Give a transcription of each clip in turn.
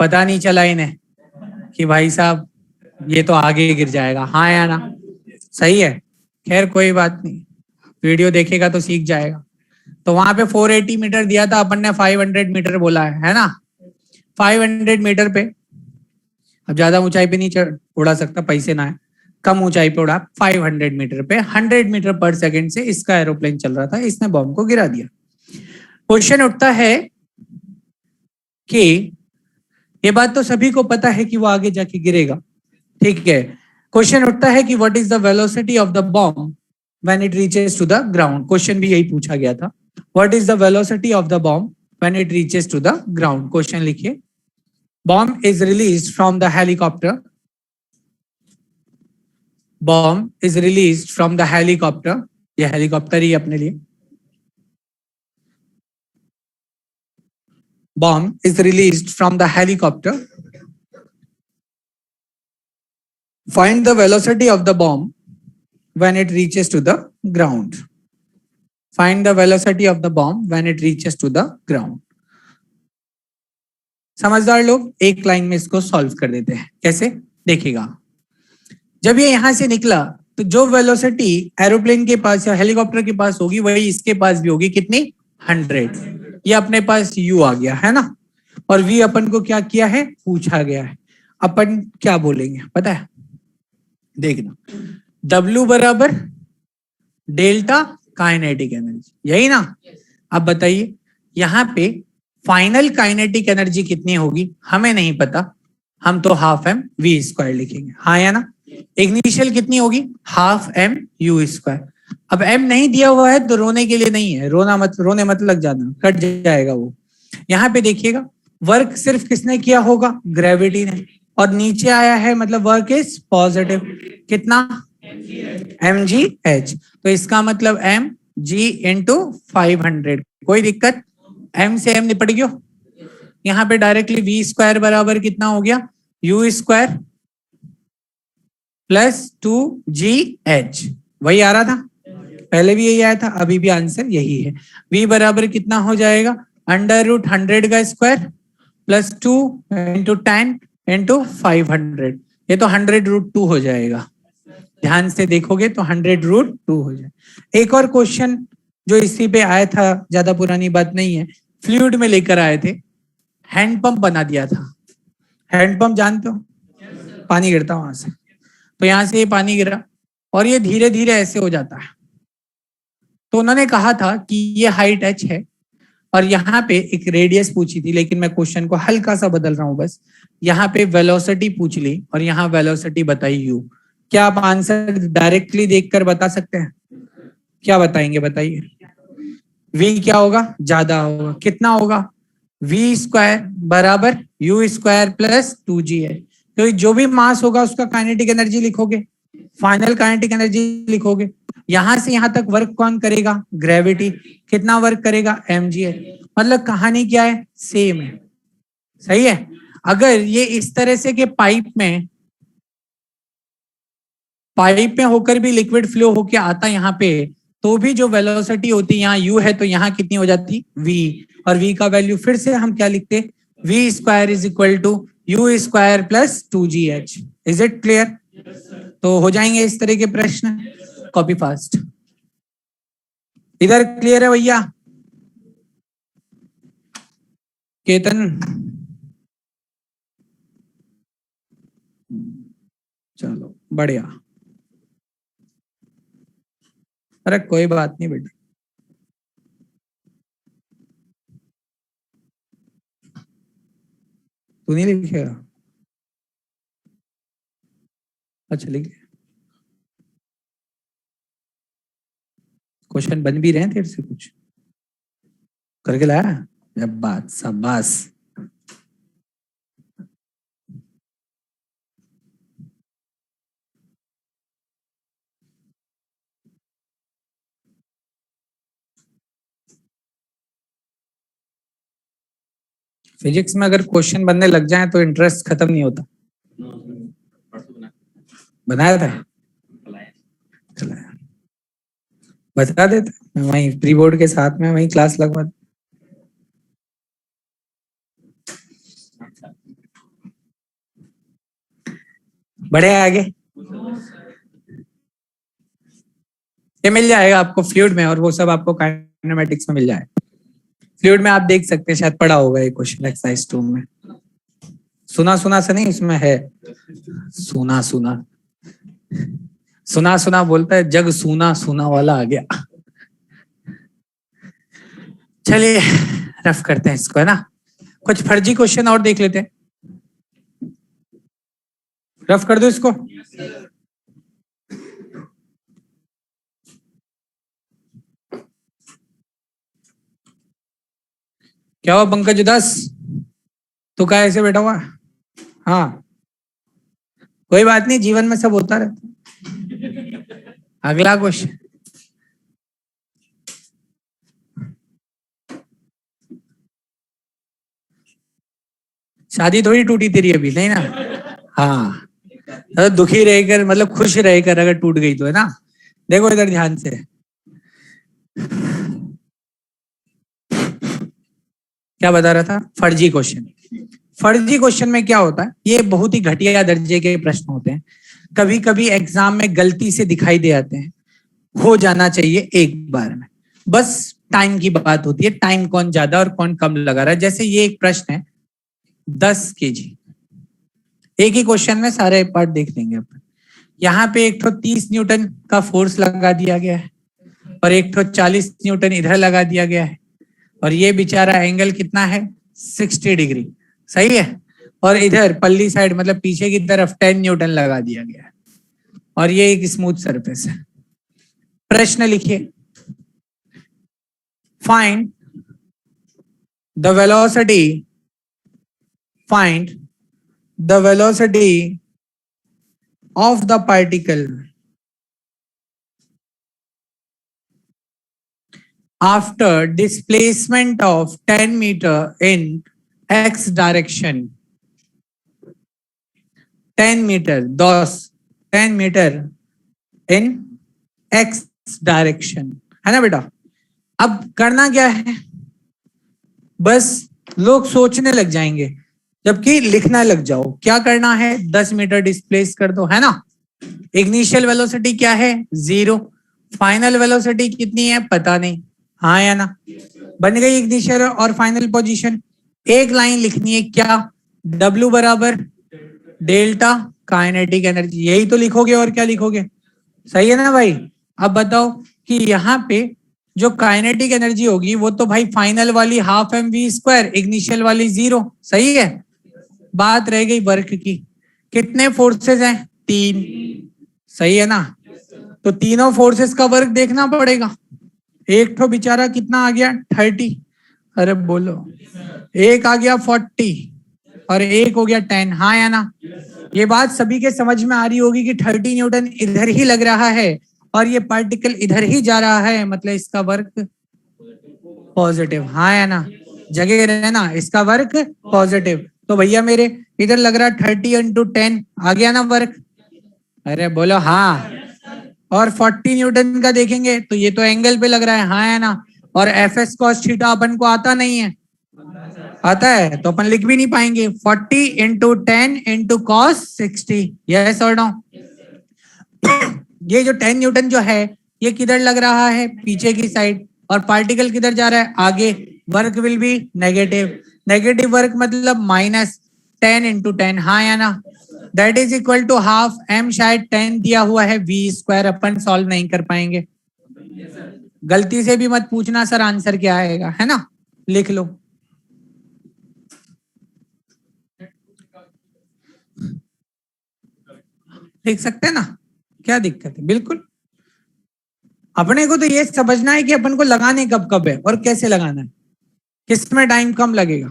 पता नहीं चला इन्हें कि भाई साहब ये तो आगे गिर जाएगा, हाँ या ना? सही है। खैर कोई बात नहीं, वीडियो देखेगा तो सीख जाएगा। तो वहां पे 480 मीटर दिया था, अपन ने 500 मीटर बोला है ना? 500 मीटर पे, अब ज्यादा ऊंचाई पे नहीं उड़ा सकता, पैसे ना है, कम ऊंचाई पे उड़ा। 500 मीटर पे 100 मीटर पर सेकंड से इसका एरोप्लेन चल रहा था, इसने बॉम्ब को गिरा दिया। क्वेश्चन उठता है कि ये बात तो सभी को पता है कि वो आगे जाके गिरेगा, ठीक है। क्वेश्चन उठता है कि what is the velocity of the bomb when it reaches to the ground. Question भी यही पूछा गया था, what is the velocity of the bomb when it reaches to the ground. Question लिखिए, bomb is released from the helicopter, bomb is released from the helicopter, ये helicopter ही अपने लिए, bomb is released from the helicopter. Find the velocity of the bomb when it reaches to the ground. Find the velocity of the bomb when it reaches to the ground. समझदार लोग एक line में इसको solve कर देते हैं। कैसे देखिएगा, जब ये यहां से निकला तो जो वेलोसिटी एरोप्लेन के पास या हेलीकॉप्टर के पास होगी वही इसके पास भी होगी। कितनी? 100। ये अपने पास u आ गया है ना, और v अपन को क्या किया है, पूछा गया है। अपन क्या बोलेंगे पता है? देखना, w बराबर डेल्टा काइनेटिक एनर्जी, यही ना? अब बताइए यहाँ पे फाइनल काइनेटिक एनर्जी कितनी होगी हमें नहीं पता, हम तो हाफ एम वी स्क्वायर लिखेंगे, हाँ या ना? इग्निशियल कितनी होगी? Half m u square. अब एम नहीं दिया हुआ है तो रोने के लिए नहीं है, रोने मत लग जाना, कट जाएगा वो। यहाँ पे देखिएगा, वर्क सिर्फ किसने किया होगा? ग्रेविटी ने, और नीचे आया है मतलब वर्क इज पॉजिटिव। कितना? M g h. तो इसका मतलब एम जी इंटू 500। कोई दिक्कत? एम से एम निपट गयो। यहाँ पे डायरेक्टली वी स्क्वायर बराबर कितना हो गया? You square plus 2gh। वही आ रहा था, पहले भी यही आया था, अभी भी आंसर यही है। v बराबर कितना हो जाएगा? √100 का स्क्वायर प्लस 2 इंटू 10 इंटू 500। ये तो 100√2 हो जाएगा, ध्यान से देखोगे तो 100√2 हो जाए। एक और क्वेश्चन जो इसी पे आया था, ज्यादा पुरानी बात नहीं है, फ्लूइड में लेकर आए थे, हैंडपंप बना दिया था। हैंडपंप जानते हो? पानी गिरता वहां से, तो यहां से ये पानी गिरा और ये धीरे धीरे ऐसे हो जाता है। तो उन्होंने कहा था कि ये हाइट h है और यहाँ पे एक रेडियस पूछी थी, लेकिन मैं क्वेश्चन को हल्का सा बदल रहा हूँ बस। यहाँ पे वेलोसिटी पूछ ली और यहाँ वेलोसिटी बताई u। क्या आप आंसर डायरेक्टली देखकर बता सकते हैं? क्या बताएंगे बताइए? v क्या होगा? ज्यादा होगा। कितना होगा? v स्क्वायर बराबर u स्क्वायर प्लस 2g है। तो जो भी मास होगा उसका काइनेटिक एनर्जी लिखोगे, फाइनल काइनेटिक एनर्जी लिखोगे। यहां से यहां तक वर्क कौन करेगा? ग्रेविटी। कितना वर्क करेगा? mg है। मतलब कहानी क्या है? सेम है, सही है। अगर ये इस तरह से कि पाइप में होकर भी लिक्विड फ्लो होके आता यहाँ पे, तो भी जो वेलोसिटी होती यहाँ u है, तो यहाँ कितनी हो जाती? v। और v का वैल्यू फिर से हम क्या लिखते? v square is equal to u square plus 2gh। Is it clear? तो हो जाएंगे इस तरह के प्रश्न। Copy fast. इधर क्लियर है भैया? केतन, चलो बढ़िया। अरे कोई बात नहीं बेटा, तू नहीं लिखेगा? अच्छा लिख। क्वेश्चन बन भी रहे हैं तेरे से, कुछ करके लाया? जब बात शाबाश। फिजिक्स में अगर क्वेश्चन बनने लग जाए तो इंटरेस्ट खत्म नहीं होता। बनाया था, बता देता मैं, वहीं प्री बोर्ड के साथ में वहीं क्लास लगवा। बढ़े आगे, ये मिल जाएगा आपको फ्लूइड में, और वो सब आपको काइनेमेटिक्स में मिल जाएगा। फ्लूइड में आप देख सकते हैं, शायद पढ़ा होगा ये क्वेश्चन एक्सरसाइज 2 में। सुना सुना से नहीं, इसमें है सुना सुना, सुना सुना बोलता है, जग सुना सुना वाला आ गया। चलिए रफ करते हैं इसको, है ना। कुछ फर्जी क्वेश्चन और देख लेते हैं, रफ कर दो इसको। क्या हुआ पंकज उदास, तो क्या ऐसे बैठा हुआ? हाँ कोई बात नहीं, जीवन में सब होता रहता। अगला क्वेश्चन, शादी थोड़ी टूटी तेरी अभी, नहीं ना? हाँ तो दुखी रहकर, मतलब खुश रहकर अगर टूट गई तो, है ना। देखो इधर ध्यान से, क्या बता रहा था, फर्जी क्वेश्चन। फर्जी क्वेश्चन में क्या होता है, ये बहुत ही घटिया दर्जे के प्रश्न होते हैं, कभी कभी एग्जाम में गलती से दिखाई दे आते हैं, हो जाना चाहिए एक बार में, बस टाइम की बात होती है, टाइम कौन ज्यादा और कौन कम लगा रहा है। जैसे ये एक प्रश्न है, 10 kg, एक ही क्वेश्चन में सारे पार्ट देख लेंगे अपन। यहाँ पे एक तो 30 न्यूटन का फोर्स लगा दिया गया है, और एक तो 40 न्यूटन इधर लगा दिया गया है, और ये बेचारा एंगल कितना है, 60 डिग्री, सही है। और इधर पल्ली साइड मतलब पीछे की तरफ 10 न्यूटन लगा दिया गया है, और ये एक स्मूथ सरफेस है। प्रश्न लिखिए, find the velocity, find the velocity of the particle after displacement of 10 meter in x direction, 10 meter, 10 meter in x direction, है ना बेटा। अब करना क्या है, बस लोग सोचने लग जाएंगे जबकि लिखना लग जाओ। क्या करना है, 10 मीटर डिस्प्लेस कर दो, है ना। इग्निशियल वेलोसिटी क्या है, 0, फाइनल वेलोसिटी कितनी है पता नहीं, हाँ या ना। बन गई इग्निशियल और फाइनल पोजीशन। एक लाइन लिखनी है, क्या, W बराबर डेल्टा काइनेटिक एनर्जी, यही तो लिखोगे, और क्या लिखोगे, सही है ना भाई। अब बताओ कि यहाँ पे जो काइनेटिक एनर्जी होगी वो तो भाई फाइनल वाली हाफ mv², इग्निशियल वाली 0, सही है। बात रह गई वर्क की, कितने फोर्सेस हैं, 3, सही है ना। तो तीनों फोर्सेस का वर्क देखना पड़ेगा। एक तो बेचारा कितना आ गया, 30, अरे बोलो, एक आ गया 40, और एक हो गया 10, हाँ या ना। ये बात सभी के समझ में आ रही होगी कि 30 न्यूटन इधर ही लग रहा है और ये पार्टिकल इधर ही जा रहा है, मतलब इसका वर्क पॉजिटिव, हाँ या ना। जगह रहना, इसका वर्क पॉजिटिव। तो भैया मेरे इधर लग रहा है 30 × 10, आ गया ना वर्क, अरे बोलो हाँ। और 40 न्यूटन का देखेंगे तो ये तो एंगल पे लग रहा है, हाँ या ना। और एफ एस कॉस थीटा अपन को आता नहीं है, आता है तो अपन लिख भी नहीं पाएंगे। 40 × 10 × cos 60, यस और नो। ये जो 10 न्यूटन जो है ये किधर लग रहा है, पीछे की साइड, और पार्टिकल किधर जा रहा है, आगे। Work will be negative, negative work मतलब -10 × 10, हाँ या ना। That is equal to half m, शायद 10 दिया हुआ है, v², अपन सॉल्व नहीं कर पाएंगे। गलती से भी मत पूछना सर आंसर क्या आएगा, है ना, लिख लो। लिख सकते हैं ना, क्या दिक्कत है, बिल्कुल। अपने को तो ये समझना है कि अपन को लगाने कब कब है और कैसे लगाना है, किसमें टाइम कम लगेगा।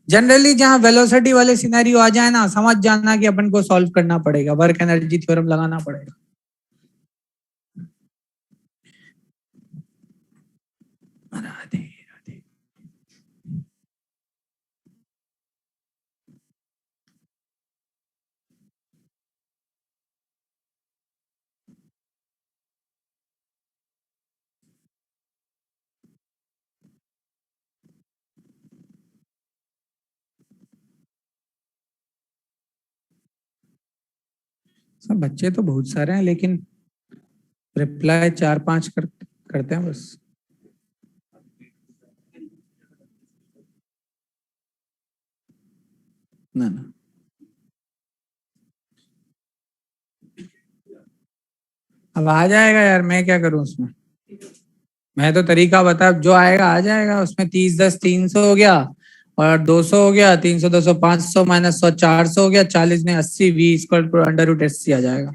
जनरली जहां वेलोसिटी वाले सिनेरियो आ जाए ना, समझ जाना कि अपन को सॉल्व करना पड़ेगा, वर्क एनर्जी थ्योरम लगाना पड़ेगा। राधे राधे। सब बच्चे तो बहुत सारे हैं लेकिन रिप्लाई 4-5 करते हैं बस। ना ना अब आ जाएगा यार, मैं क्या करूं उसमें। मैं तो तरीका बता, जो आएगा आ जाएगा उसमें। 30 10 300 हो गया, और 200 हो गया, 300 200 500 माइनस 100 400 हो गया, 40 में 80, v equal to under root 80 आ जाएगा।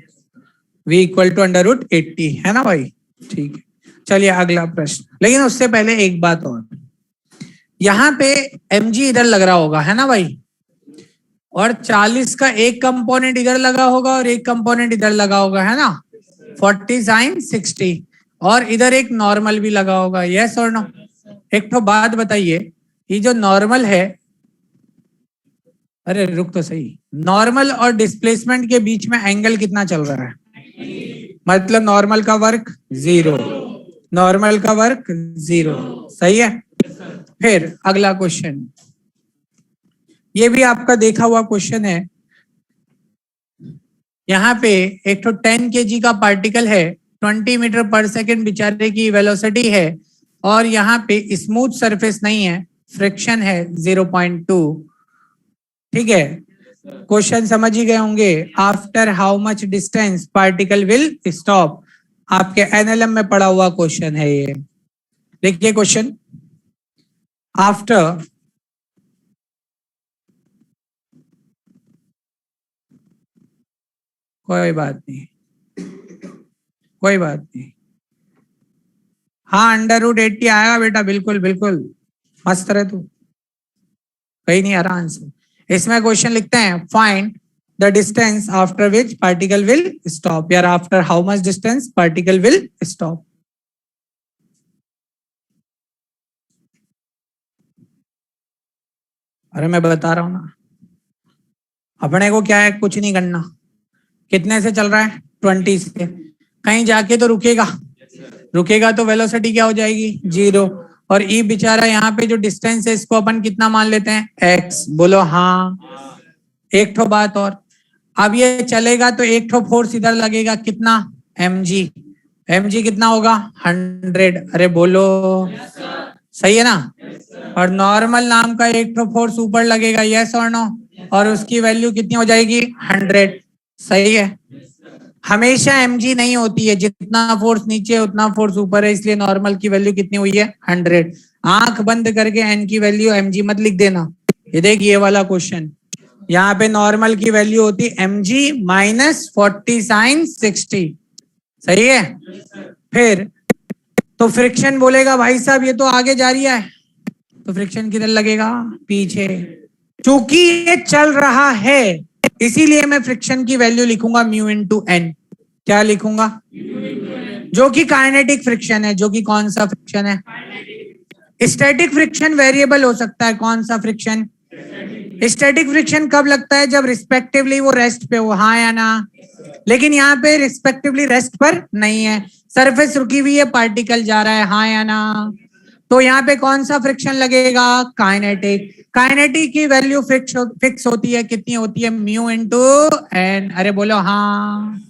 v equal to under root 80 है ना भाई। ठीक है, चलिए अगला प्रश्न। लेकिन उससे पहले एक बात और, यहाँ पे mg इधर लग रहा होगा है ना भाई, और 40 का एक कंपोनेंट इधर लगा होगा और एक कंपोनेंट इधर लगा होगा है ना, 40 साइन 60, और इधर एक नॉर्मल भी लगा होगा। यस और नो। एक तो बात बताइए, ये जो नॉर्मल है, अरे रुक तो सही, नॉर्मल और डिस्प्लेसमेंट के बीच में एंगल कितना चल रहा है? मतलब नॉर्मल का वर्क 0, नॉर्मल का वर्क 0, सही है। फिर अगला क्वेश्चन, ये भी आपका देखा हुआ क्वेश्चन है। यहाँ पे एक तो 10 kg का पार्टिकल है, 20 मीटर पर सेकेंड बेचारे की वेलोसिटी है, और यहाँ पे स्मूथ सरफेस नहीं है, फ्रिक्शन है 0.2। ठीक है, क्वेश्चन समझ ही गए होंगे। After how much distance particle will stop, आपके एनएलएम में पढ़ा हुआ क्वेश्चन है ये। देखिए क्वेश्चन, आफ्टर कोई बात नहीं, कोई बात नहीं, हाँ अंडर रूट 80 आएगा बेटा, बिल्कुल बिल्कुल, मस्त रहे तू, कहीं नहीं आ रहा आंसर। इसमें क्वेश्चन लिखते हैं, find the distance after which particle will stop, यार after how much distance particle will stop. अरे मैं बता रहा हूं ना, अपने को क्या है, कुछ नहीं करना। कितने से चल रहा है? 20 से। कहीं जाके तो रुकेगा, रुकेगा तो वेलोसिटी क्या हो जाएगी? 0। और ई बेचारा यहाँ पे जो डिस्टेंस है इसको अपन कितना मान लेते हैं? x। बोलो हाँ। एक ठो बात और, अब ये चलेगा तो एक ठो फोर्स इधर लगेगा, कितना? mg। mg कितना होगा? 100। अरे बोलो, सही है ना। और नॉर्मल नाम का एक ठो फोर्स ऊपर लगेगा, यस और नो, और उसकी वैल्यू कितनी हो जाएगी? 100। सही है। हमेशा mg नहीं होती है, जितना फोर्स नीचे है उतना फोर्स ऊपर है, इसलिए नॉर्मल की वैल्यू कितनी हुई है? 100। आंख बंद करके n की वैल्यू mg मत लिख देना। ये देख, ये वाला क्वेश्चन, यहाँ पे नॉर्मल की वैल्यू होती mg माइनस 40 साइन 60, सही है। फिर तो फ्रिक्शन बोलेगा भाई साहब ये तो आगे जा रही है, तो फ्रिक्शन किधर लगेगा? पीछे। चूंकि ये चल रहा है इसीलिए मैं फ्रिक्शन की वैल्यू लिखूंगा म्यू इनटू एन। क्या लिखूंगा? जो कि काइनेटिक फ्रिक्शन है। जो कि कौन सा फ्रिक्शन है? स्टैटिक फ्रिक्शन वेरिएबल हो सकता है। कौन सा फ्रिक्शन? स्टैटिक फ्रिक्शन कब लगता है? जब रिस्पेक्टिवली वो रेस्ट पे हो, हाँ या ना। लेकिन यहाँ पे रिस्पेक्टिवली रेस्ट पर नहीं है, सरफेस रुकी हुई है, पार्टिकल जा रहा है, हाँ या ना। तो यहाँ पे कौन सा फ्रिक्शन लगेगा? काइनेटिक। काइनेटिक की वैल्यू फिक्स होती है, कितनी होती है? Mu into n. अरे बोलो हाँ।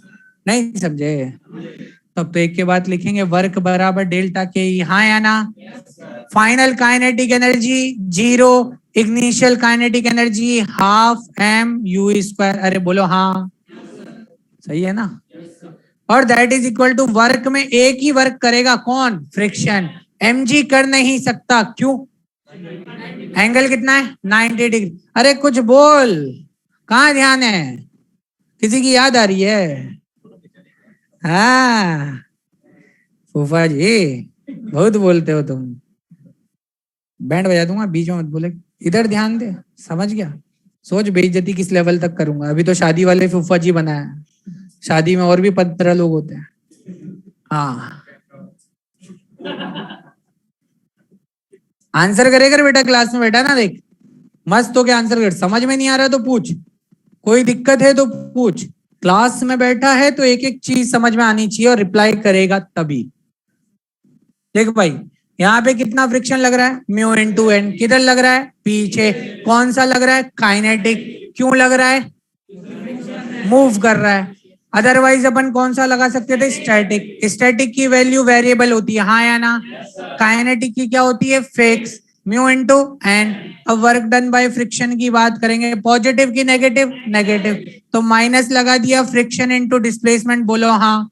नहीं समझे? तब तो एक के बाद लिखेंगे, वर्क बराबर डेल्टा के ई, हाँ या ना। Final kinetic energy 0, initial kinetic energy half m u square. अरे बोलो हाँ, सही है ना। और that is equal to, work में एक ही वर्क करेगा, कौन? फ्रिक्शन। mg कर नहीं सकता, क्यों? एंगल कितना है? 90 डिग्री। अरे कुछ बोल, कहाँ ध्यान है? किसी की याद आ रही है? हाँ फूफा जी, बहुत बोलते हो तुम, बैंड बजा दूंगा, बीच में मत बोले, इधर ध्यान दे। समझ गया? सोच बेइज्जती किस लेवल तक करूंगा। अभी तो शादी वाले फूफा जी बनाया, शादी में और भी 15 लोग होते हैं। हाँ आंसर करेगा बेटा, क्लास में बैठा ना, देख मस्त हो के आंसर कर। समझ में नहीं आ रहा तो पूछ, कोई दिक्कत है तो पूछ। क्लास में बैठा है तो एक एक चीज समझ में आनी चाहिए और रिप्लाई करेगा तभी। देख भाई, यहाँ पे कितना फ्रिक्शन लग रहा है? Mu into n. किधर लग रहा है? पीछे। कौन सा लग रहा है? काइनेटिक। क्यों लग रहा है? मूव कर रहा है। अदरवाइज अपन कौन सा लगा सकते थे, स्टैटिक। स्टैटिक की वैल्यू वेरिएबल होती है, हाँ या ना। काइनेटिक की क्या होती है, फिक्स, म्यू इनटू एन। अब वर्क डन बाय फ्रिक्शन की बात करेंगे, पॉजिटिव की नेगेटिव, नेगेटिव, तो माइनस लगा दिया, फ्रिक्शन इनटू डिस्प्लेसमेंट, बोलो हाँ।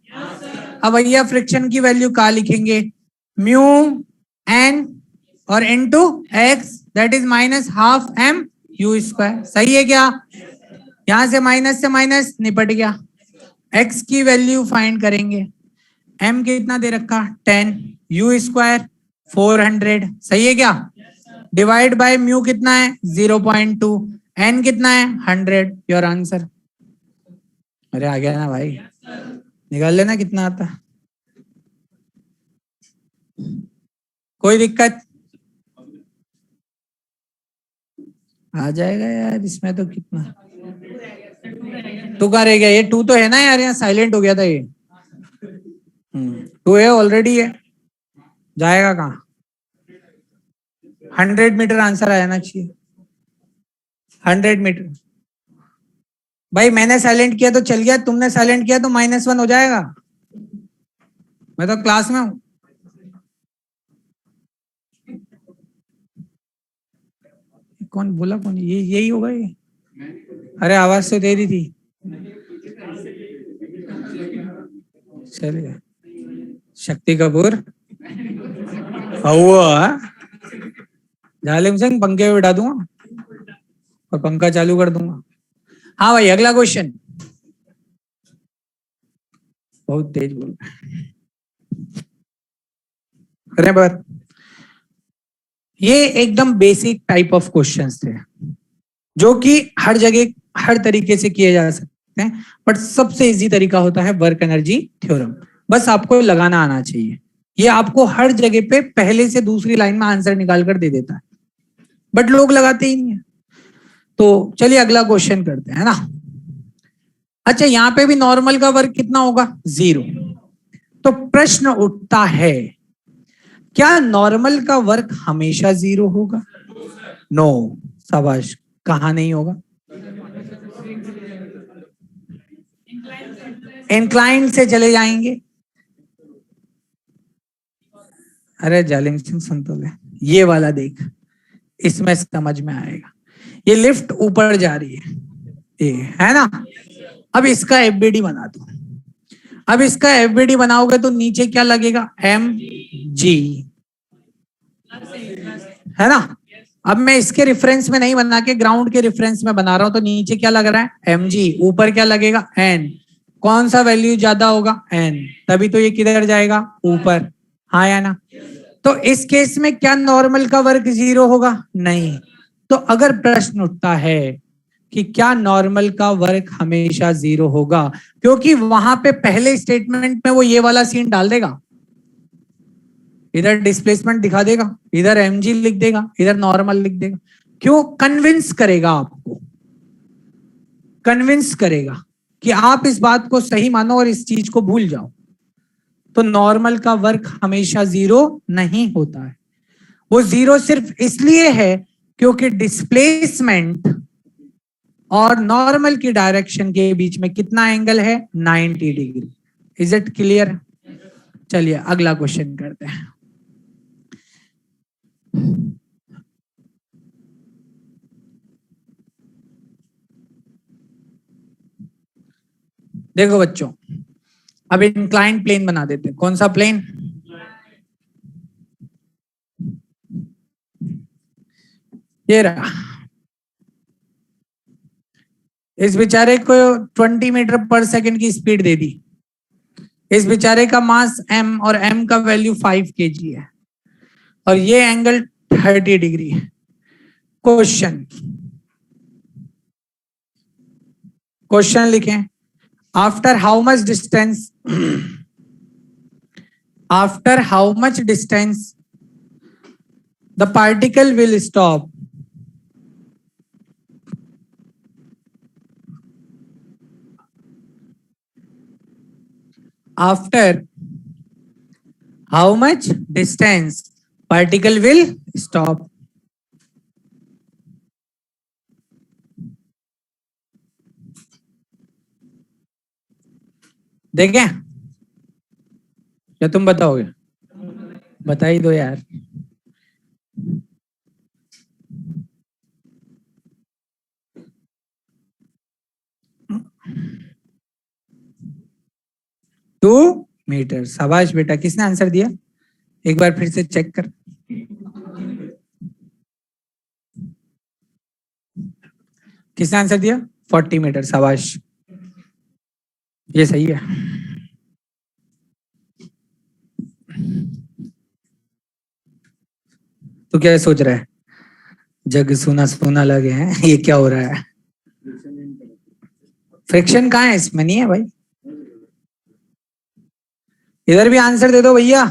अब भैया फ्रिक्शन की वैल्यू क्या लिखेंगे, म्यू एन और into x, that is minus half m u square. सही है क्या, यहां से माइनस निपट गया। एक्स की वैल्यू फाइंड करेंगे, एम कितना दे रखा 10, यू स्क्वायर 400, सही है क्या। डिवाइड बाय म्यू कितना है 0.2, एन कितना है 100, योर आंसर। अरे आ गया ना भाई, निकाल लेना कितना आता है। कोई दिक्कत आ जाएगा यार, इसमें तो कितना टू कहाँ रह गया, ये टू तो है ना यार, यहाँ साइलेंट हो गया था ये। टू है ऑलरेडी है, जाएगा कहाँ। 100 मीटर आंसर आ जाना चाहिए, 100 मीटर। भाई मैंने साइलेंट किया तो चल गया, तुमने साइलेंट किया तो -1 हो जाएगा। मैं तो क्लास में हूँ। कौन बोला, कौन, ये यही होगा ये। अरे आवाज तो दे दी थी। चलिए, शक्ति कपूर हुआ, जालिम सिंह पंखे बिठा दूंगा और पंखा चालू कर दूंगा। हाँ भाई अगला क्वेश्चन, बहुत तेज बोल रहे बात। ये एकदम बेसिक टाइप ऑफ क्वेश्चंस थे जो कि हर जगह हर तरीके से किए जा सकते हैं, बट सबसे इजी तरीका होता है वर्क एनर्जी थ्योरम। बस आपको लगाना आना चाहिए, ये आपको हर जगह पे पहले से दूसरी लाइन में आंसर निकाल कर दे देता है, बट लोग लगाते ही नहीं है। तो चलिए अगला क्वेश्चन करते हैं ना। अच्छा यहाँ पे भी नॉर्मल का वर्क कितना होगा 0। तो प्रश्न उठता है, क्या नॉर्मल का वर्क हमेशा 0 होगा। नो, शाबाश, कहा नहीं होगा। इंक्लाइन से चले जाएंगे। अरे जालिम सिंह सुन तो ले, ये वाला देख, इसमें समझ में आएगा। ये लिफ्ट ऊपर जा रही है, ये है ना। अब इसका एफबीडी बना दो। अब इसका एफबीडी बनाओगे तो नीचे क्या लगेगा, एम जी, है ना। अब मैं इसके रेफरेंस में नहीं बना के ग्राउंड के रेफरेंस में बना रहा हूं, तो नीचे क्या लग रहा है एम जी, ऊपर क्या लगेगा एन। कौन सा वैल्यू ज्यादा होगा एन, तभी तो ये किधर जाएगा ऊपर, हाँ या ना। तो इस केस में क्या नॉर्मल का वर्क 0 होगा, नहीं। तो अगर प्रश्न उठता है कि क्या नॉर्मल का वर्क हमेशा 0 होगा, क्योंकि वहां पे पहले स्टेटमेंट में वो ये वाला सीन डाल देगा, इधर डिस्प्लेसमेंट दिखा देगा, इधर एमजी लिख देगा, इधर नॉर्मल लिख देगा। क्यों, कन्विंस करेगा आपको, कन्विंस करेगा कि आप इस बात को सही मानो और इस चीज को भूल जाओ। तो नॉर्मल का वर्क हमेशा 0 नहीं होता है, वो 0 सिर्फ इसलिए है क्योंकि डिस्प्लेसमेंट और नॉर्मल की डायरेक्शन के बीच में कितना एंगल है 90 डिग्री। Is it clear. चलिए अगला क्वेश्चन करते हैं। देखो बच्चों, अब इंक्लाइंड प्लेन बना देते हैं। कौन सा प्लेन, ये रहा। इस बेचारे को 20 मीटर पर सेकंड की स्पीड दे दी। इस बेचारे का मास m और m का वैल्यू 5 kg है और ये एंगल 30 डिग्री है। क्वेश्चन, क्वेश्चन लिखें, after how much distance, after how much distance the particle will stop, after how much distance particle will stop. देखें या तुम बताओगे? बता ही दो यार। Two meter. शाबाश बेटा, किसने आंसर दिया? एक बार फिर से चेक कर। किसने आंसर दिया? 40 मीटर। शाबाश, ये सही है। तो क्या सोच रहा है? जग सुना सुना लगे हैं, ये क्या हो रहा है? फ्रिक्शन कहाँ है? इसमें नहीं है भाई। इधर भी आंसर दे दो भैया।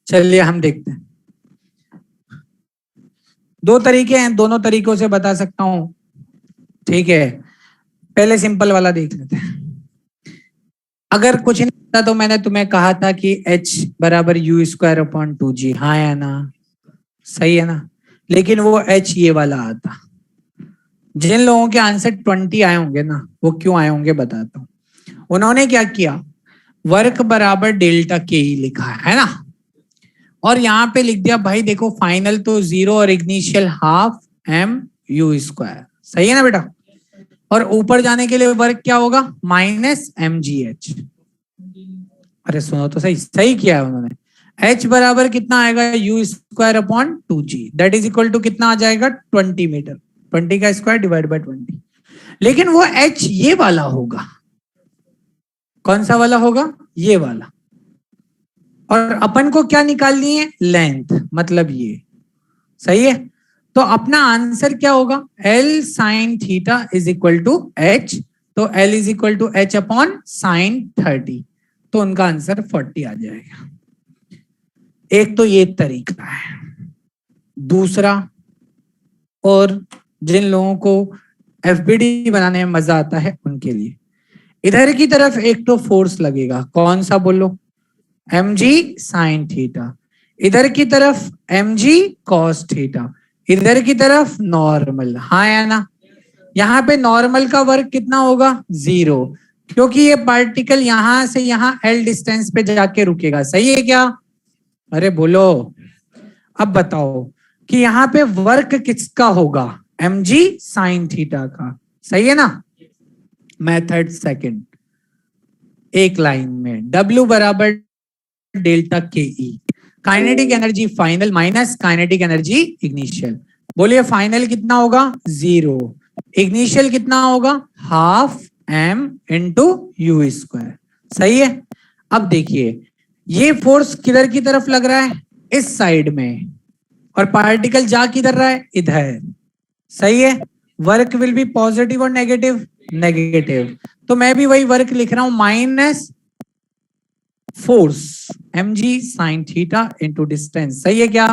चलिए हम देखते हैं। दो तरीके हैं, दोनों तरीकों से बता सकता हूं। ठीक है, पहले सिंपल वाला देख लेते हैं। अगर कुछ नहीं था तो मैंने तुम्हें कहा था कि h बराबर यू स्क्वायर अपॉन 2g। हाँ या ना? सही है ना? लेकिन वो h ये वाला आता। जिन लोगों के आंसर 20 आए होंगे ना, वो क्यों आए होंगे बताता हूं। उन्होंने क्या किया, वर्क बराबर डेल्टा के ही लिखा है ना, और यहाँ पे लिख दिया भाई देखो फाइनल तो 0 और इग्निशियल हाफ एम यू स्क्वायर। सही है ना बेटा? और ऊपर जाने के लिए वर्क क्या होगा? Minus m g h. अरे सुनो तो सही, सही किया है उन्होंने। h बराबर कितना आएगा? U square upon 2g, that is equal to कितना आ जाएगा? 20 मीटर। 20 का स्क्वायर डिवाइड बाय 20। लेकिन वो h ये वाला होगा। कौन सा वाला होगा? ये वाला। और अपन को क्या निकालनी है? लेंथ, मतलब ये। सही है? तो अपना आंसर क्या होगा? L sine theta is equal to h। तो L is equal to h upon sine 30। तो उनका आंसर 40 आ जाएगा। एक तो ये तरीका है। दूसरा, और जिन लोगों को एफबीडी बनाने में मजा आता है उनके लिए, इधर की तरफ एक तो फोर्स लगेगा। कौन सा बोलो? M g sine theta. इधर की तरफ एम जी कॉस थीटा। इधर की तरफ नॉर्मल। हाँ या ना? यहाँ पे नॉर्मल का वर्क कितना होगा? 0, क्योंकि ये पार्टिकल यहां से यहां एल डिस्टेंस पे जाके रुकेगा। सही है क्या? अरे बोलो। अब बताओ कि यहाँ पे वर्क किसका होगा? एम जी साइन थीटा का। सही है ना? मेथड सेकंड, एक लाइन में W बराबर delta K E, kinetic energy final minus kinetic energy initial. बोलिए फाइनल कितना होगा? 0। इग्निशियल कितना होगा? Half m into u square. सही है? अब देखिए, ये फोर्स किधर की तरफ लग रहा है? इस साइड में। और पार्टिकल जा किधर रहा है? इधर। सही है? वर्क विल बी पॉजिटिव और नेगेटिव? नेगेटिव। तो मैं भी वही वर्क लिख रहा हूं, minus force m g sine theta into distance. सही है क्या?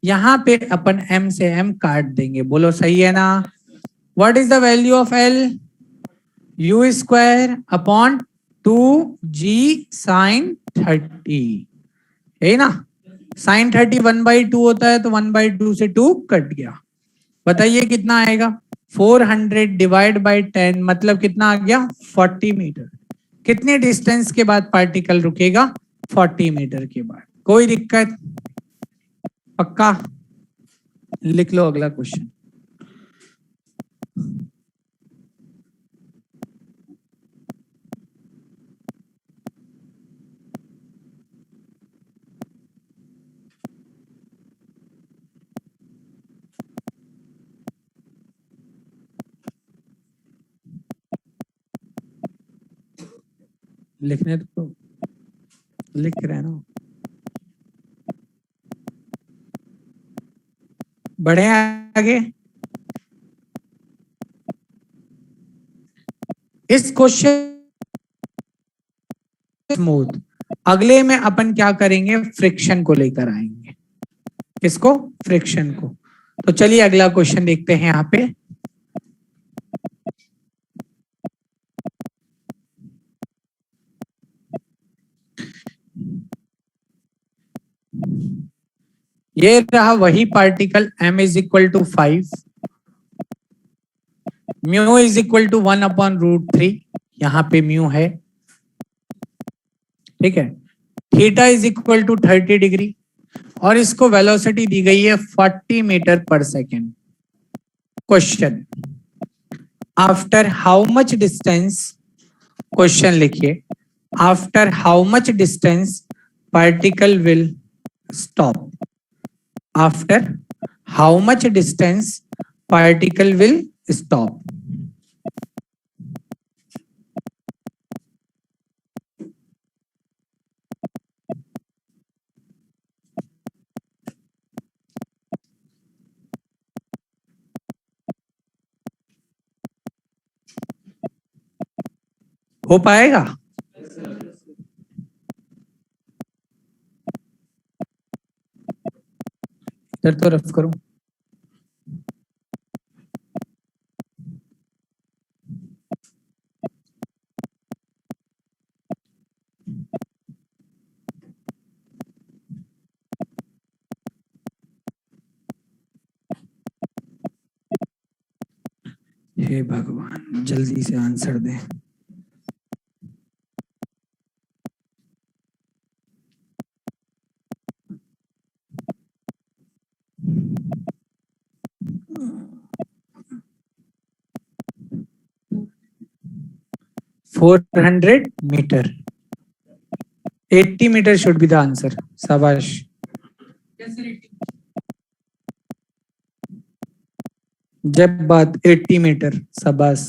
यहां पे अपन m से m काट देंगे। बोलो सही है ना? What is the value of L? U square upon 2g sine 30, है ना? साइन 30 1/2 होता है, तो 1/2 से 2 कट गया। बताइए कितना आएगा? 400 डिवाइड बाई 10, मतलब कितना आ गया? 40 मीटर। कितने डिस्टेंस के बाद पार्टिकल रुकेगा? 40 मीटर के बाद। कोई दिक्कत? पक्का? लिख लो अगला क्वेश्चन। लिखने तो लिख रहे ना, बढ़े आगे। इस क्वेश्चन स्मूथ, अगले में अपन क्या करेंगे? फ्रिक्शन को लेकर आएंगे। किसको? फ्रिक्शन को। तो चलिए अगला क्वेश्चन देखते हैं यहाँ पे। ये रहा वही particle m is equal to 5, mu is equal to 1/√3, यहाँ पे म्यू है, ठीक है। Theta is equal to 30 degree और इसको वेलोसिटी दी गई है 40 मीटर पर second. Question, after how much distance, question लिखिए, after how much distance particle will stop, after how much distance particle will stop. हो पाएगा? इधर तो रफ करूं। हे भगवान, जल्दी से आंसर दे। $400 meter, 80 meter should be the answer. शाबाश। जब बात 80 मीटर, शाबाश।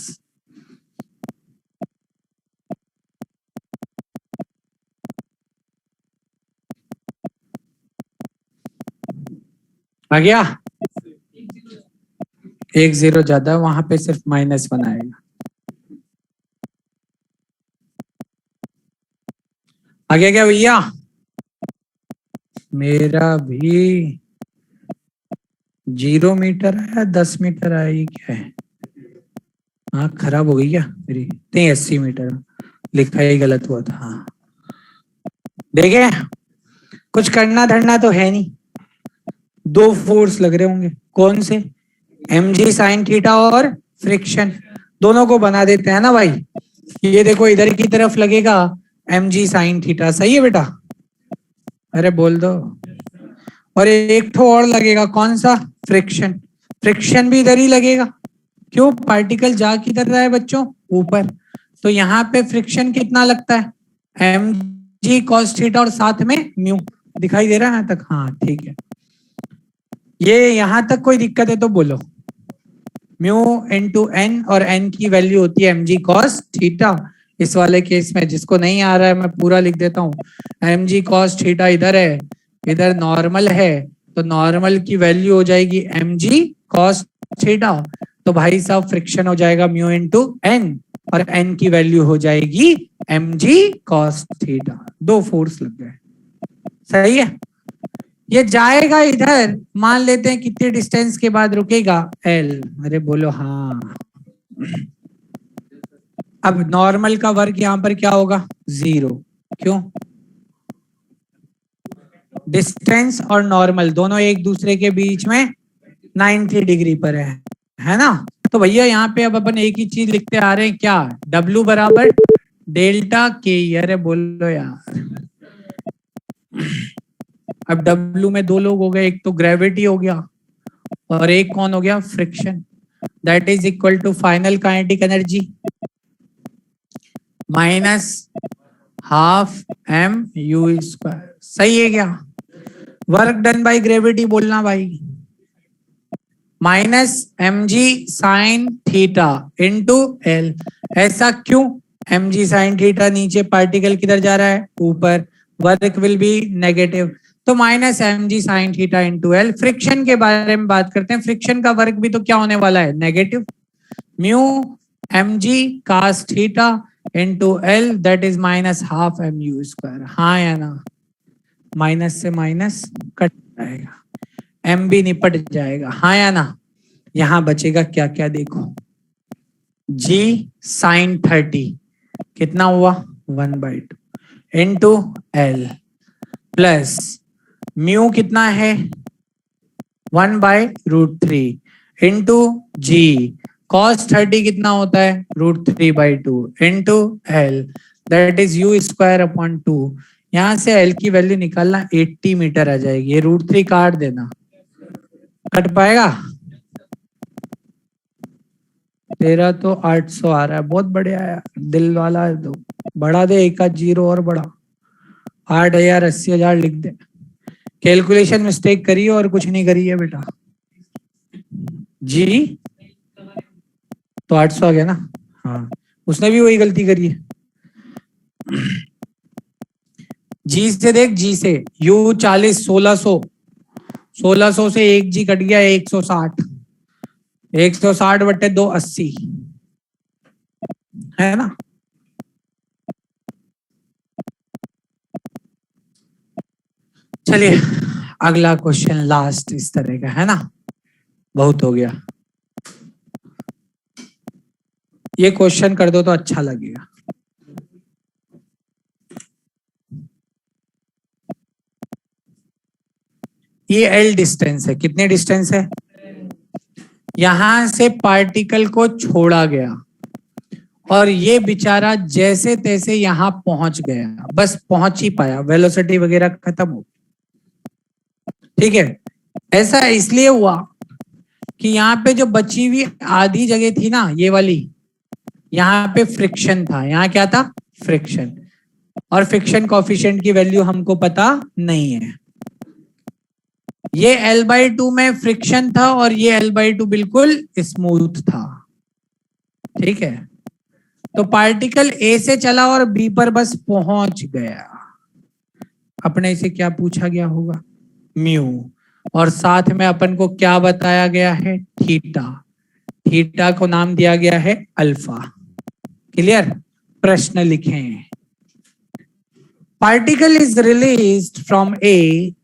आ गया? 1 0 ज्यादा, वहां पे सिर्फ -1 आएगा। आ गया क्या भैया? मेरा भी 0 मीटर आया, 10 मीटर आया, ये क्या है? हाँ, खराब हो गई क्या मेरी? नहीं, 80 मीटर लिखा ही गलत हुआ था। हाँ, देखे, कुछ करना धरना तो है नहीं। 2 फोर्स लग रहे होंगे, कौन से? mg साइन थीटा और फ्रिक्शन, दोनों को बना देते हैं ना भाई। ये देखो, इधर की तरफ लगेगा mg साइन थीटा, सही है बेटा? अरे बोल दो। और एक ठो और लगेगा, कौन सा? फ्रिक्शन। फ्रिक्शन भी इधर ही लगेगा, क्यों? पार्टिकल जा किधर रहा है बच्चों? ऊपर। तो यहाँ पे फ्रिक्शन कितना लगता है? mg cos थीटा और साथ में म्यू। दिखाई दे रहा है यहाँ तक? हाँ, ठीक है। ये यहाँ तक कोई दिक्कत है तो बोलो। म्यू इंटू एन, और एन की वैल्यू होती है mg cos थीटा। इस वाले केस में, जिसको नहीं आ रहा है मैं पूरा लिख देता हूँ। mg cos थीटा इधर है, इधर नॉर्मल है, तो नॉर्मल की वैल्यू हो जाएगी mg cos थीटा। तो भाई साहब फ्रिक्शन हो जाएगा म्यू इंटू एन, और एन की वैल्यू हो जाएगी mg cos थीटा। 2 फोर्स लग गए, सही है। ये जाएगा इधर, मान लेते हैं कितने डिस्टेंस के बाद रुकेगा? L। अरे बोलो हाँ। अब नॉर्मल का वर्ग यहां पर क्या होगा? 0। क्यों? डिस्टेंस और नॉर्मल दोनों एक दूसरे के बीच में 90 डिग्री पर है ना? तो भैया यहाँ पे अब अपन एक ही चीज लिखते आ रहे हैं, क्या? W बराबर डेल्टा के। अरे बोलो यार। अब W में 2 लोग हो गए, एक तो ग्रेविटी हो गया और एक कौन हो गया? Friction. That is equal to final kinetic energy -12 mu²। सही है क्या? वर्क डन बाय ग्रेविटी बोलना भाई, -mg sine theta into L. ऐसा क्यों? mg साइन थीटा नीचे, पार्टिकल किधर जा रहा है? ऊपर। वर्क विल बी नेगेटिव, तो -mg sine theta into L. Friction के बारे में बात करते हैं। फ्रिक्शन का वर्क भी तो क्या होने वाला है? Negative. Mu mg cos theta into L, that is -12 mu²। हाँ या ना? माइनस से माइनस कट जाएगा, एम भी निपट जाएगा, हाँ या ना? यहां बचेगा क्या क्या? देखो, g साइन 30 कितना हुआ? 1/2 इंटू एल, प्लस म्यू कितना है? 1/√3 इंटू जी, cos 30 कितना होता है √3/2 into L, that is you square upon 2। यहां से एल की वैल्यू निकालना 80 मीटर आ जाएगी, ये √3 काट देना, कट पाएगा। तेरा तो 800 आ रहा है, बहुत बढ़िया है, दिल वाला है तो बढ़ा दे, एक आध जीरो और बढ़ा, 8,000 80,000 लिख दे। कैलकुलेशन मिस्टेक करी है और कुछ नहीं करी है बेटा जी, तो 800 आ गया ना। हाँ, उसने भी वही गलती करी है। जी से देख, जी से यू 40 1600, 1600 से एक जी कट गया 160, 160 बटे 2 80 है ना। चलिए अगला क्वेश्चन लास्ट इस तरह का है ना, बहुत हो गया, ये क्वेश्चन कर दो तो अच्छा लगेगा। ये एल डिस्टेंस है, कितने डिस्टेंस है, यहां से पार्टिकल को छोड़ा गया और ये बेचारा जैसे तैसे यहां पहुंच गया, बस पहुंच ही पाया, वेलोसिटी वगैरह खत्म हो, ठीक है। ऐसा इसलिए हुआ कि यहाँ पे जो बची हुई आधी जगह थी ना ये वाली, यहाँ पे फ्रिक्शन था, यहाँ क्या था फ्रिक्शन, और फ्रिक्शन कोफिशिएंट की वैल्यू हमको पता नहीं है। ये L/2 में फ्रिक्शन था और ये L/2 बिल्कुल स्मूथ था, ठीक है। तो पार्टिकल ए से चला और बी पर बस पहुंच गया, अपने से क्या पूछा गया होगा म्यू, और साथ में अपन को क्या बताया गया है थीटा, थीटा को नाम दिया गया है अल्फा। क्लियर, प्रश्न लिखें। Particle is released from A,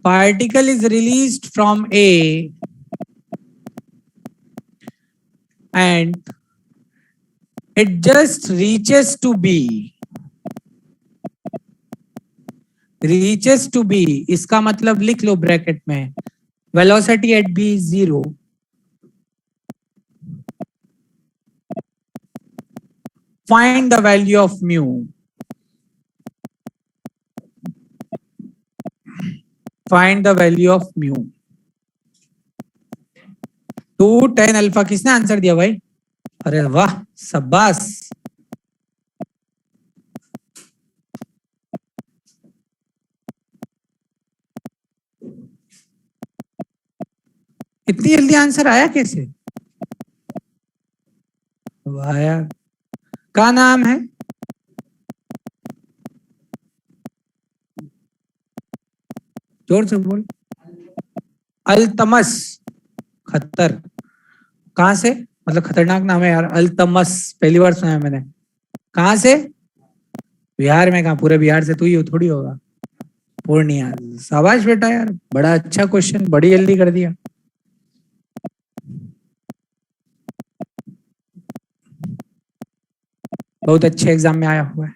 particle is released from A and it just reaches to B, reaches to B, इसका मतलब लिख लो ब्रैकेट में, velocity at B is 0, find the value of mu, find the value of mu। 2 tan alpha किसने answer दिया भाई, अरे वाह शाबाश, इतनी जल्दी आंसर आया कैसे, वाह यार, क्या नाम है, जोर से बोल, अल्तमस, खतर, कहां से, मतलब खतरनाक नाम है यार, अल्तमस पहली बार सुना है मैंने, कहां से, बिहार में, कहा पूरे बिहार से, तू ही थोड़ी होगा, पूर्णिया, शाबाश बेटा यार, बड़ा अच्छा क्वेश्चन, बड़ी जल्दी कर दिया। बहुत अच्छे एग्जाम में आया हुआ है,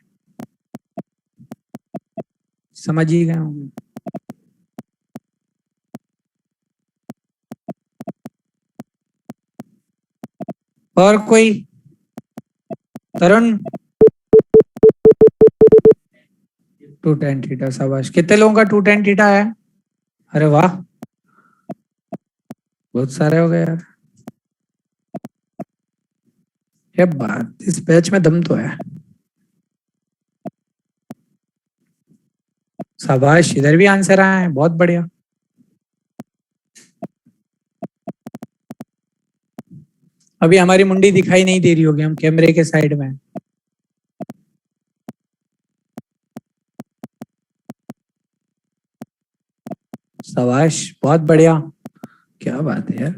समझ ही गए होंगे। और कोई, तरुण, 2 tan थीटा, शाबाश, कितने लोगों का 2 tan थीटा है, अरे वाह, बहुत सारे हो गए यार, ये बात, इस बैच में दम तो है, शाबाश, इधर भी आंसर आए हैं, बहुत बढ़िया। अभी हमारी मुंडी दिखाई नहीं दे रही होगी, हम कैमरे के साइड में, शाबाश, बहुत बढ़िया, क्या बात है यार।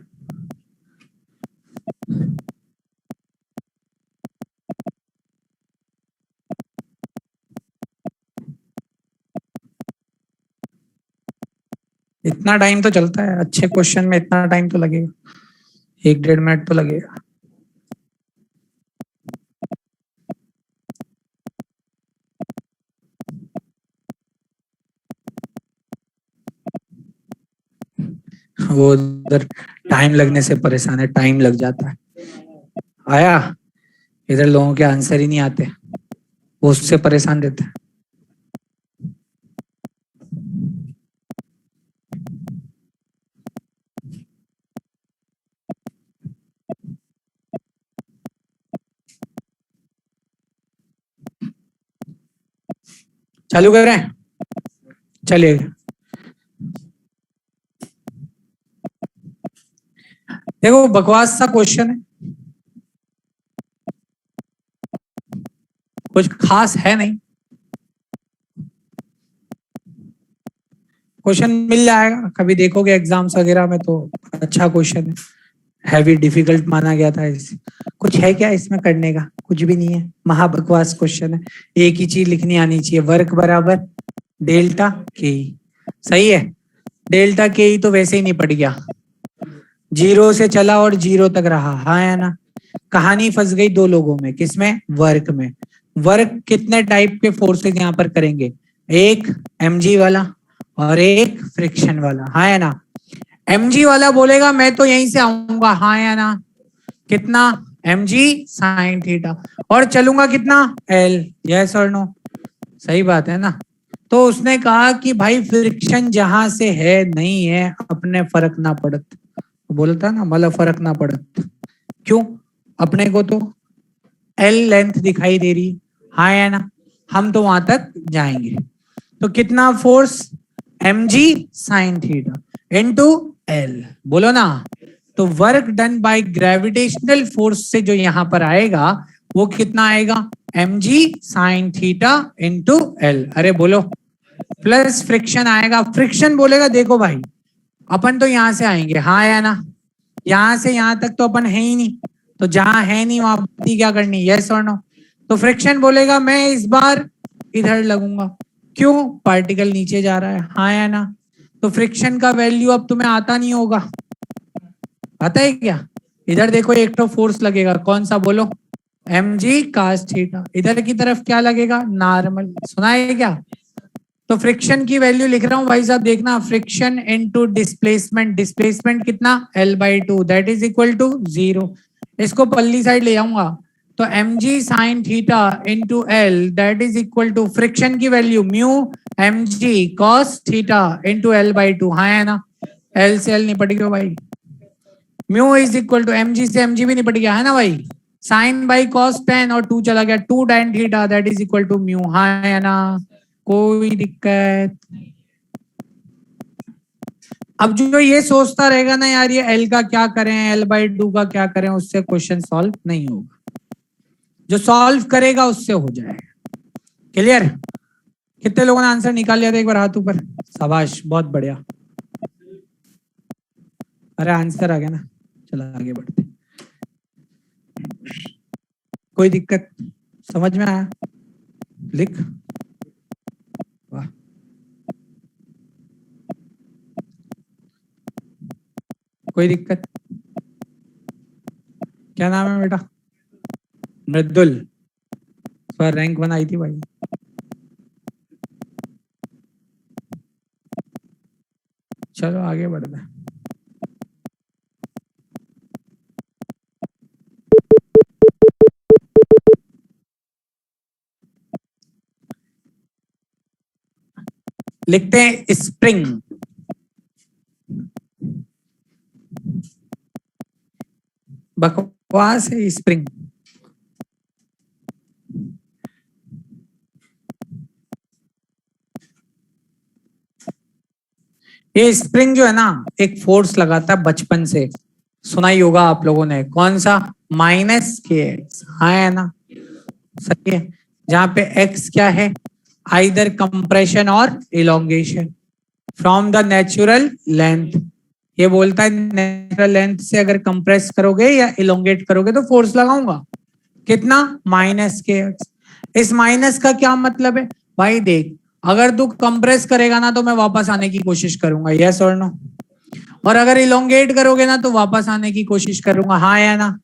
इतना टाइम तो चलता है अच्छे क्वेश्चन में, इतना टाइम तो लगेगा, 1 1.5 मिनट तो लगेगा। वो उधर टाइम लगने से परेशान है, टाइम लग जाता है। आया, इधर लोगों के आंसर ही नहीं आते, वो उससे परेशान रहते हैं। चालू कर रहे हैं, चलिए। देखो बकवास सा क्वेश्चन है, कुछ खास है नहीं, क्वेश्चन मिल जाएगा कभी देखोगे एग्जाम्स वगैरह में तो अच्छा क्वेश्चन है। हैवी डिफिकल्ट माना गया था इसे, कुछ है क्या इसमें करने का? कुछ भी नहीं है, महाबकवास क्वेश्चन है। एक ही चीज लिखनी आनी चाहिए, वर्क बराबर डेल्टा के। सही है, डेल्टा के ही तो वैसे ही निपट गया, जीरो से चला और जीरो तक रहा, हाँ या ना। कहानी फंस गई दो लोगों में, किसमें? वर्क में। वर्क कितने टाइप के फोर्सेज यहाँ पर करेंगे? एक mg वाला और एक फ्रिक्शन वाला, हाँ या ना। mg वाला बोलेगा मैं तो यहीं से आऊंगा, हाँ या ना। कितना? mg साइन थीटा, और चलूंगा कितना? l, यस और नो? सही बात है ना। तो उसने कहा कि भाई फ्रिक्शन जहां से है नहीं है, अपने फर्क ना पड़त, बोलता ना मतलब फर्क ना पड़त। क्यों? अपने को तो एल लेंथ दिखाई दे रही, हाँ या ना। हम तो वहां तक जाएंगे, तो कितना force? mg sine theta into L, बोलो ना। तो work done by gravitational force से जो यहां पर आएगा वो कितना आएगा? mg sine theta into L, अरे बोलो। प्लस फ्रिक्शन आएगा, फ्रिक्शन बोलेगा देखो भाई अपन तो यहां से आएंगे, हाँ या ना। यहां से यहां तक तो अपन है ही नहीं, तो जहां है नहीं वहां क्या करनी, यस और नो। तो फ्रिक्शन बोलेगा मैं इस बार इधर लगूंगा, क्यों? पार्टिकल नीचे जा रहा है, हाँ या ना। तो फ्रिक्शन का वैल्यू अब तुम्हें आता नहीं होगा, आता है क्या? इधर देखो एक तो फोर्स लगेगा, कौन सा बोलो? mg cos theta. इधर की तरफ क्या लगेगा? नॉर्मल, सुना है क्या? तो फ्रिक्शन की वैल्यू लिख रहा हूं भाई साहब, देखना, फ्रिक्शन इनटू डिस्प्लेसमेंट, डिस्प्लेसमेंट कितना? L/2 that is equal to 0। इसको पल्ली साइड ले आऊंगा, तो mg sine theta into L that is equal to friction की value mu mg cos theta into L/2, हाँ है ना। L से L निपट गया भाई, mu is equal to mg से mg भी निपट गया, है ना भाई। साइन बाई cos tan और 2 चला गया, 2 tan theta that is equal to mu, हाँ है ना। कोई दिक्कत? अब जो ये सोचता रहेगा ना यार ये L का क्या करें, L/2 का क्या करें, उससे क्वेश्चन सॉल्व नहीं होगा। जो सॉल्व करेगा उससे हो जाएगा। क्लियर? कितने लोगों ने आंसर निकाल लिया था, एक बार हाथ ऊपर। शाबाश, बहुत बढ़िया। अरे आंसर आ गया ना, चलो आगे बढ़ते। कोई दिक्कत? समझ में आया? लिख। वाह, कोई दिक्कत? क्या नाम है बेटा? मृदुल, पर रैंक 1 आई थी भाई। चलो आगे बढ़ते हैं। लिखते हैं स्प्रिंग। बकवास है स्प्रिंग। ये स्प्रिंग जो है ना, एक फोर्स लगाता है बचपन से, सुना ही होगा आप लोगों ने, कौन सा? -kx, हाँ है ना। सही है, जहां पे x क्या है? आइदर कंप्रेशन और elongation from the natural length. ये बोलता है नेचुरल लेंथ से अगर कंप्रेस करोगे या इलोंगेट करोगे तो फोर्स लगाऊंगा, कितना? -kx। इस माइनस का क्या मतलब है भाई? देख, अगर तू कंप्रेस करेगा ना तो मैं वापस आने की कोशिश करूंगा, यस और नो। और अगर इलोंगेट करोगे ना तो वापस आने की कोशिश करूंगा, हाँ या ना।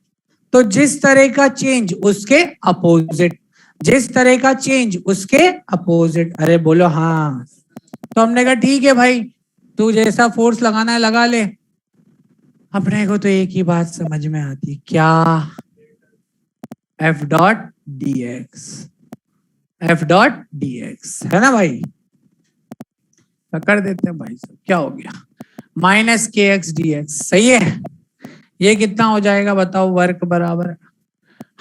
तो जिस तरह का चेंज उसके अपोजिट, जिस तरह का चेंज उसके अपोजिट, अरे बोलो हाँ। तो हमने कहा ठीक है भाई, तू जैसा फोर्स लगाना है लगा ले, अपने को तो एक ही बात समझ में आती, क्या? F dot D x, F dot D x है ना भाई, तो कर देते हैं भाई साहब, क्या हो गया, माइनस के एक्स डी एक्स, सही है। ये कितना हो जाएगा बताओ, वर्क बराबर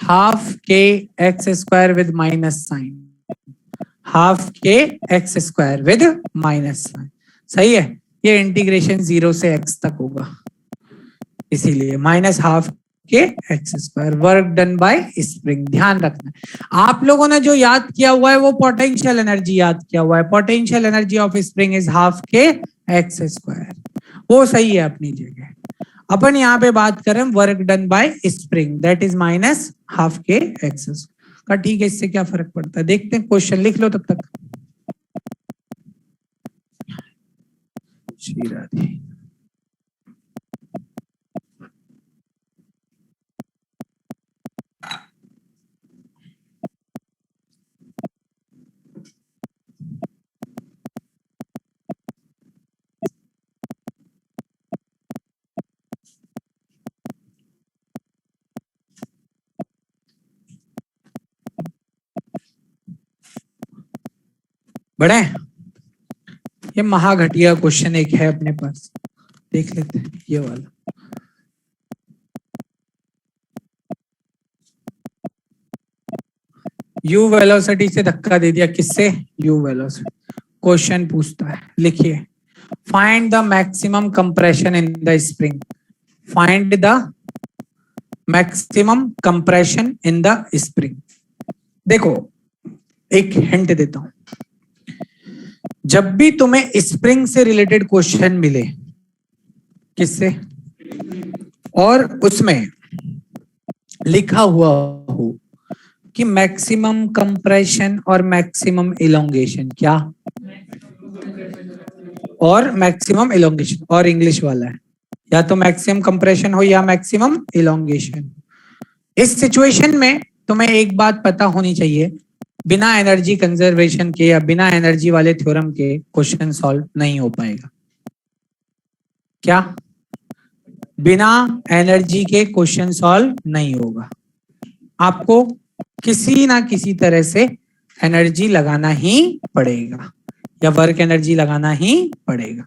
half k x square with minus sign, half k x square with minus sign, सही है। ये इंटीग्रेशन 0 से x तक होगा, इसीलिए minus half k x square, work done by spring. ध्यान रखना आप लोगों ने जो याद किया हुआ है वो पोटेंशियल एनर्जी याद किया हुआ है, potential energy of spring is half k x square, वो सही है अपनी जगह। अपन यहाँ पे बात करें work done by spring, that is minus half k x का। ठीक है, इससे क्या फर्क पड़ता है, देखते हैं, क्वेश्चन लिख लो तब तक। श्री राधे। बड़े ये महाघटिया क्वेश्चन एक है अपने पास, देख लेते हैं ये वाला। यू वेलोसिटी से धक्का दे दिया, किससे? You velocity. क्वेश्चन पूछता है, लिखिए, find the maximum compression in the spring, find the maximum compression in the spring. देखो एक हिंट देता हूं, जब भी तुम्हें स्प्रिंग से रिलेटेड क्वेश्चन मिले, किससे, और उसमें लिखा हुआ हो कि मैक्सिमम कंप्रेशन और मैक्सिमम इलोंगेशन, क्या? और मैक्सिमम इलोंगेशन, और इंग्लिश वाला है, या तो मैक्सिमम कंप्रेशन हो या मैक्सिमम इलोंगेशन। इस सिचुएशन में तुम्हें एक बात पता होनी चाहिए, बिना एनर्जी कंजर्वेशन के या बिना एनर्जी वाले थ्योरम के क्वेश्चन सॉल्व नहीं हो पाएगा। क्या? बिना एनर्जी के क्वेश्चन सॉल्व नहीं होगा, आपको किसी ना किसी तरह से एनर्जी लगाना ही पड़ेगा या वर्क एनर्जी लगाना ही पड़ेगा।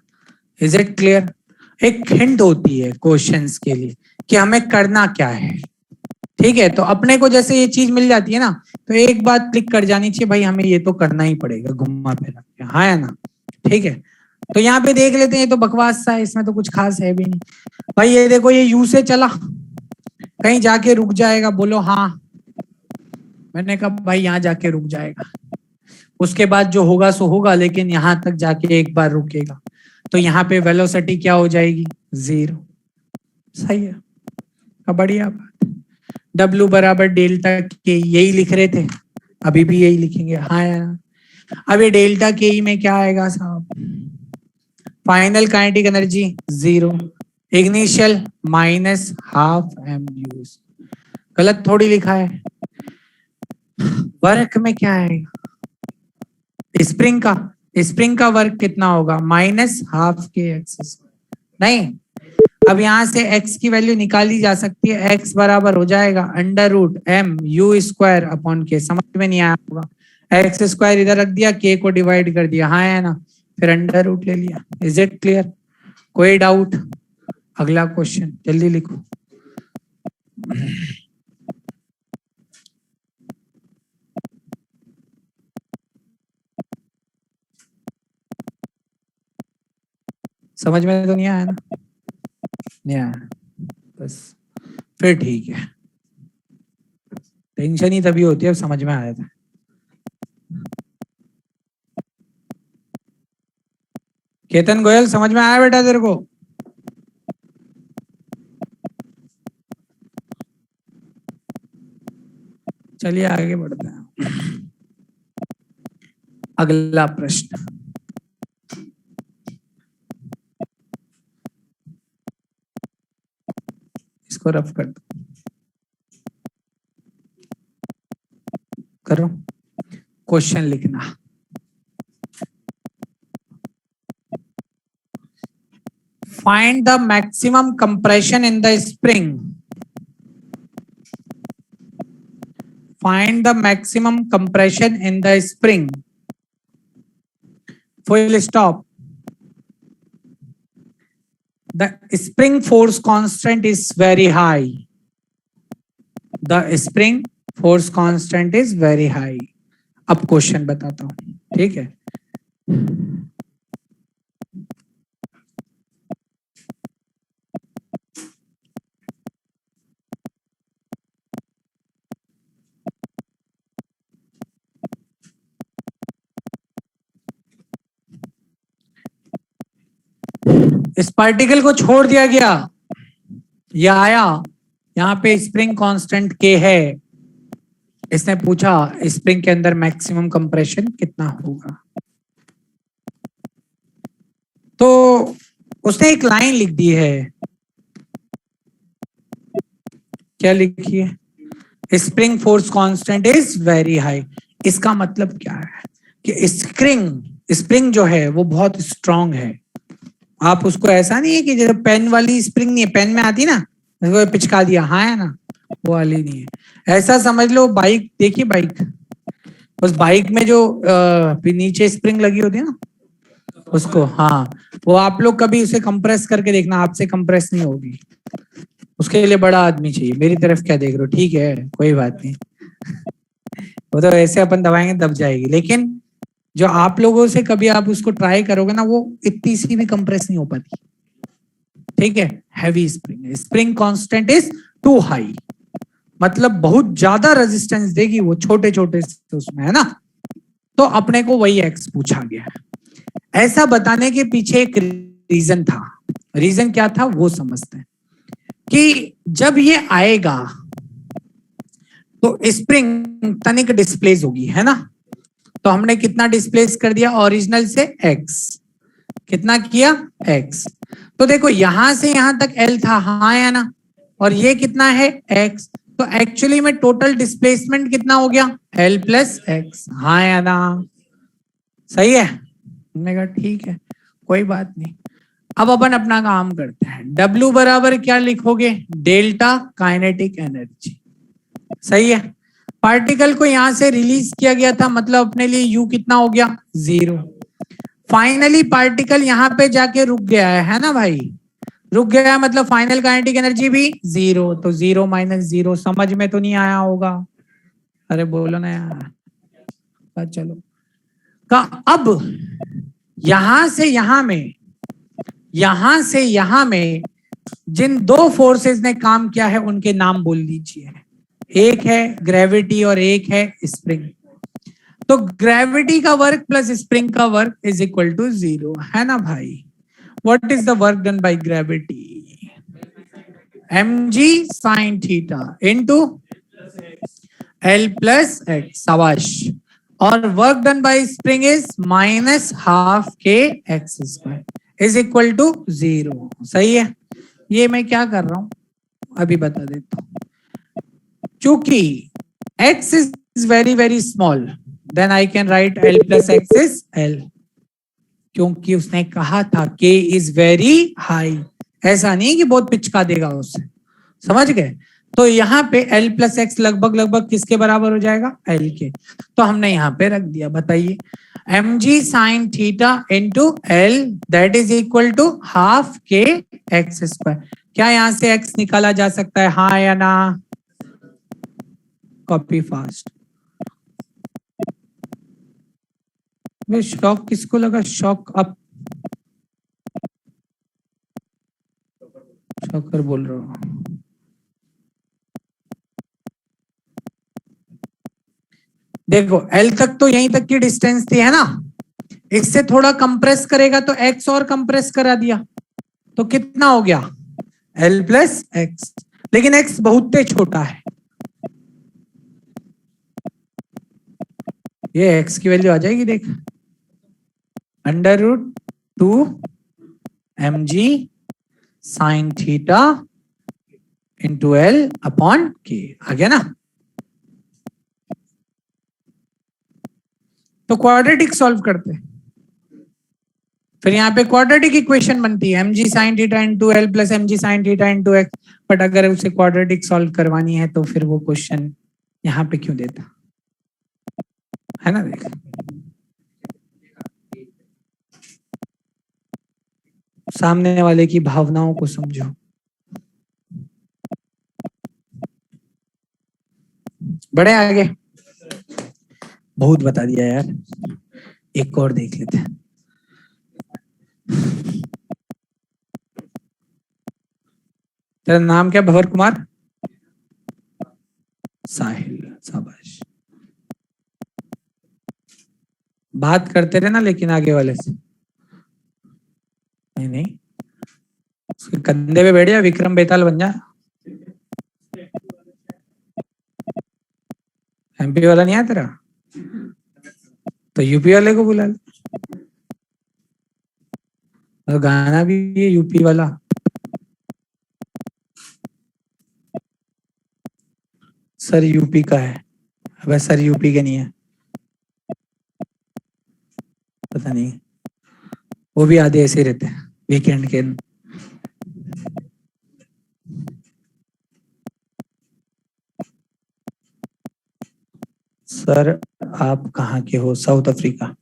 Is it clear? एक हिंट होती है क्वेश्चंस के लिए कि हमें करना क्या है, ठीक है। तो अपने को जैसे ये चीज मिल जाती है ना, तो एक बात क्लिक कर जानी चाहिए, भाई हमें ये तो करना ही पड़ेगा, घुमा फिरा के, हाँ है ना, ठीक है। तो यहाँ पे देख लेते हैं, तो बकवास सा है, इसमें तो कुछ खास है भी नहीं भाई। ये देखो, ये यू से चला, कहीं जाके रुक जाएगा, बोलो हाँ। मैंने कहा भाई यहाँ जाके रुक जाएगा, उसके बाद जो होगा सो होगा, लेकिन यहाँ तक जाके एक बार रुकेगा, तो यहाँ पे वेलोसिटी क्या हो जाएगी? 0। सही है, बढ़िया बात। W बराबर डेल्टा के, यही लिख रहे थे, अभी भी यही लिखेंगे, हाँ यार। अब ये डेल्टा के में क्या आएगा साहब? Final kinetic energy 0, initial minus half mU। गलत थोड़ी लिखा है। वर्क में क्या आएगा? स्प्रिंग का वर्क कितना होगा? माइनस हाफ के एक्स, नहीं। अब यहां से x की वैल्यू निकाली जा सकती है, x बराबर हो जाएगा under root m u square upon के। समझ में नहीं आया होगा, एक्स स्क्वायर इधर रख दिया, k को डिवाइड कर दिया, हाँ है ना, फिर अंडर रूट ले लिया। Is it clear? कोई डाउट? अगला क्वेश्चन जल्दी लिखो। समझ में तो नहीं आया ना? नहीं आया, बस फिर ठीक है। टेंशन ही तभी होती है समझ में आया था। केतन गोयल समझ में आया बेटा तेरे को? चलिए आगे बढ़ते हैं। अगला प्रश्न, इसको रफ कर दो, करो क्वेश्चन लिखना। find the maximum compression in the spring. Find the maximum compression in the spring. Full stop. The spring force constant is very high. The spring force constant is very high. अब question बताता हूं, ठीक है। इस particle को छोड़ दिया गया, यह आया, यहां पे स्प्रिंग कांस्टेंट के है। इसने पूछा स्प्रिंग के अंदर मैक्सिमम कंप्रेशन कितना होगा, तो उसने एक लाइन लिख दी है। क्या लिखी है? Spring force constant is very high. इसका मतलब क्या है कि स्प्रिंग जो है वो बहुत स्ट्रांग है। आप उसको ऐसा नहीं है कि जैसे पेन वाली स्प्रिंग नहीं है, पेन में आती ना, उसको पिचका दिया, हाँ है ना, वो वाली नहीं है। ऐसा समझ लो, बाइक देखिए, बाइक, उस बाइक में जो नीचे स्प्रिंग लगी होती है ना, उसको, हाँ, वो आप लोग कभी उसे कंप्रेस करके देखना, आपसे कंप्रेस नहीं होगी। उसके लिए बड़ा आदमी चाहिए। मेरी तरफ क्या देख रहे हो? ठीक है, कोई बात नहीं, वो तो ऐसे अपन दबाएंगे दब जाएगी, लेकिन जो आप लोगों से कभी आप उसको ट्राई करोगे ना, वो इतनी सी भी कंप्रेस नहीं हो पाती, ठीक है। Heavy spring, spring constant is too high, मतलब बहुत ज्यादा रेजिस्टेंस देगी वो छोटे छोटे उसमें, है ना। तो अपने को वही एक्स पूछा गया। ऐसा बताने के पीछे एक रीजन था। रीजन क्या था वो समझते हैं कि जब ये आएगा तो स्प्रिंग तनिक डिस्प्लेस होगी, है ना। तो हमने कितना डिस्प्लेस कर दिया ओरिजिनल से? एक्स। कितना किया? एक्स। तो देखो यहां से यहां तक एल था, हाँ या ना, और ये कितना है? एक्स। तो एक्चुअली में टोटल डिस्प्लेसमेंट कितना हो गया? एल प्लस एक्स, हाँ या ना। सही है? हमने कहा ठीक है, कोई बात नहीं। अब अपन अपना काम करते हैं। W बराबर क्या लिखोगे? Delta kinetic energy. सही है। पार्टिकल को यहां से रिलीज किया गया था, मतलब अपने लिए U कितना हो गया? 0। फाइनली पार्टिकल यहां पे जाके रुक गया है ना भाई, रुक गया, मतलब फाइनल काइनेटिक एनर्जी भी 0। तो 0 माइनस 0 समझ में तो नहीं आया होगा? अरे बोलो ना यार। चलो का अब यहां से यहां में, यहां से यहां में जिन दो फोर्सेस ने काम किया है उनके नाम बोल दीजिए। एक है ग्रेविटी और एक है स्प्रिंग। तो ग्रेविटी का वर्क प्लस स्प्रिंग का वर्क इज इक्वल टू 0, है ना भाई। What is the work done by gravity? mg sin theta into L plus x, शाबाश। और work done by spring is minus half k x square is equal to 0। सही है। ये मैं क्या कर रहा हूं अभी बता देता हूं। चूंकि x is very very small, then I can write L plus x is L, क्योंकि उसने कहा था k इज वेरी हाई। ऐसा नहीं कि बहुत पिचका देगा उससे, समझ गए। तो यहाँ पे L प्लस एक्स लगभग लगभग किसके बराबर हो जाएगा? L के। तो हमने यहाँ पे रख दिया। बताइए mg sine theta into L that is equal to half k x square. क्या यहाँ से x निकाला जा सकता है, हाँ या ना? Copy fast. शॉक किसको लगा? शॉक अप, शॉकर बोल रहा हूं। देखो L तक तो यहीं तक की डिस्टेंस थी, है ना। इससे थोड़ा कंप्रेस करेगा तो x और कंप्रेस करा दिया, तो कितना हो गया? L plus x. लेकिन x बहुत छोटा है, ये x की वैल्यू आ जाएगी, देख, √2 mg sine theta into L upon के। आ गया ना। तो क्वाड्रेटिक सॉल्व करते हैं। फिर यहाँ पे क्वाड्रेटिक इक्वेशन बनती है mg sin theta into l plus mg sin theta into x। But अगर उसे क्वाड्रेटिक सॉल्व करवानी है तो फिर वो क्वेश्चन यहाँ पे क्यों देता है ना। देख सामने वाले की भावनाओं को समझो। बड़े आगे बहुत बता दिया यार, एक और देख लेते हैं। तेरा नाम क्या? भवर कुमार साहिल, शाबाश। बात करते रहे ना लेकिन आगे वाले से। नहीं नहीं, उसके कंधे पे बैठ जा, विक्रम बेताल बन जा। एमपी वाला नहीं है तेरा तो यूपी वाले को बुला ले, और गाना भी है यूपी वाला। सर यूपी का है। अब सर यूपी के नहीं है, पता नहीं, वो भी आधे ऐसे रहते हैं वीकेंड के। सर आप कहाँ के हो? South Africa.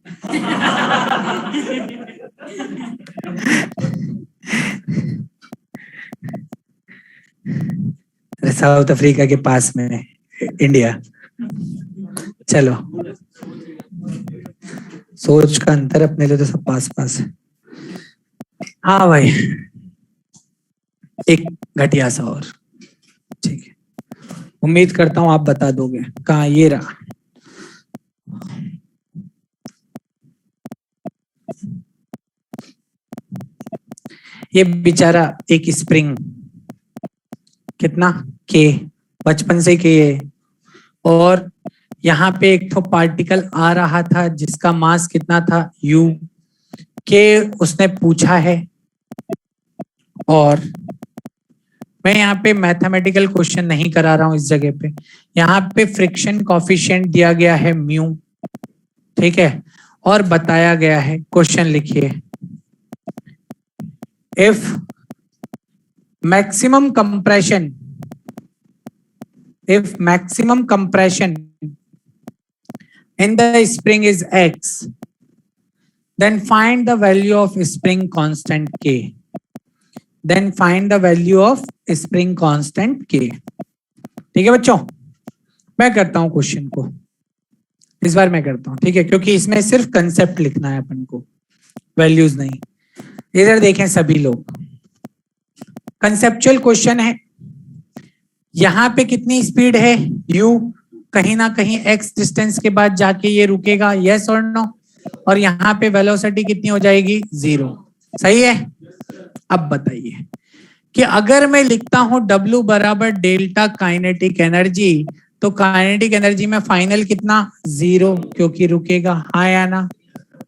साउथ अफ्रीका के पास में इंडिया। चलो, सोच का अंतर अपने लिए तो सब पास पास है। हाँ भाई, एक घटिया सा और, ठीक है। उम्मीद करता हूं आप बता दोगे। कहाँ? ये रहा। ये बेचारा एक स्प्रिंग, कितना के, बचपन से के है, और यहाँ पे एक तो पार्टिकल आ रहा था जिसका मास कितना था u के, उसने पूछा है। और मैं यहाँ पे मैथमेटिकल क्वेश्चन नहीं करा रहा हूं इस जगह पे। यहाँ पे फ्रिक्शन कॉफिशिएंट दिया गया है म्यू, ठीक है, और बताया गया है, क्वेश्चन लिखिए, if maximum compression, if maximum compression in the spring is x, then find the value of spring constant k, then find the value of spring constant k। ठीक है बच्चों, मैं करता हूं क्वेश्चन को, इस बार मैं करता हूं, ठीक है, क्योंकि इसमें सिर्फ कंसेप्ट लिखना है अपन को, वैल्यूज नहीं। इधर देखें सभी लोग, कंसेप्चुअल क्वेश्चन है। यहाँ पे कितनी स्पीड है u, कहीं ना कहीं x डिस्टेंस के बाद जाके ये रुकेगा, यस और नो, और यहाँ पे वेलोसिटी कितनी हो जाएगी? 0। सही है। अब बताइए कि अगर मैं लिखता हूं W बराबर डेल्टा काइनेटिक एनर्जी, तो काइनेटिक एनर्जी में फाइनल कितना? 0, क्योंकि रुकेगा, हाँ या ना।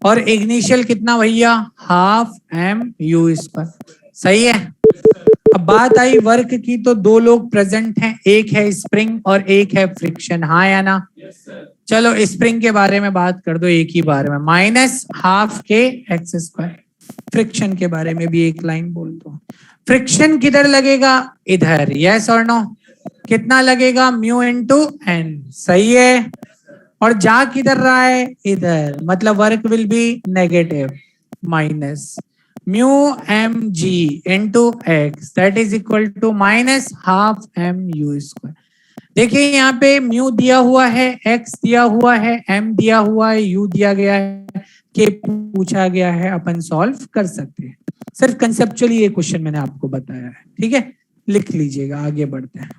और इग्निशियल कितना भैया? Half mu²। सही है। अब बात आई वर्क की, तो दो लोग प्रेजेंट हैं, एक है स्प्रिंग और एक है फ्रिक्शन, हाँ या ना। चलो स्प्रिंग के बारे में बात कर दो एक ही बार में, -12k(x²)। फ्रिक्शन के बारे में भी एक लाइन बोल दो। फ्रिक्शन किधर लगेगा? इधर, यस और नो। कितना लगेगा? μ/n। सही है। और जा किधर रहा है? इधर, मतलब work will be negative, minus μmg into x, that is equal to -12mu²। देखिए यहाँ पे म्यू दिया हुआ है, x दिया हुआ है, m दिया हुआ है, u दिया गया है, k पूछा गया है, अपन सॉल्व कर सकते हैं। सिर्फ कंसेप्चुअली ये क्वेश्चन मैंने आपको बताया है, ठीक है, लिख लीजिएगा। आगे बढ़ते हैं।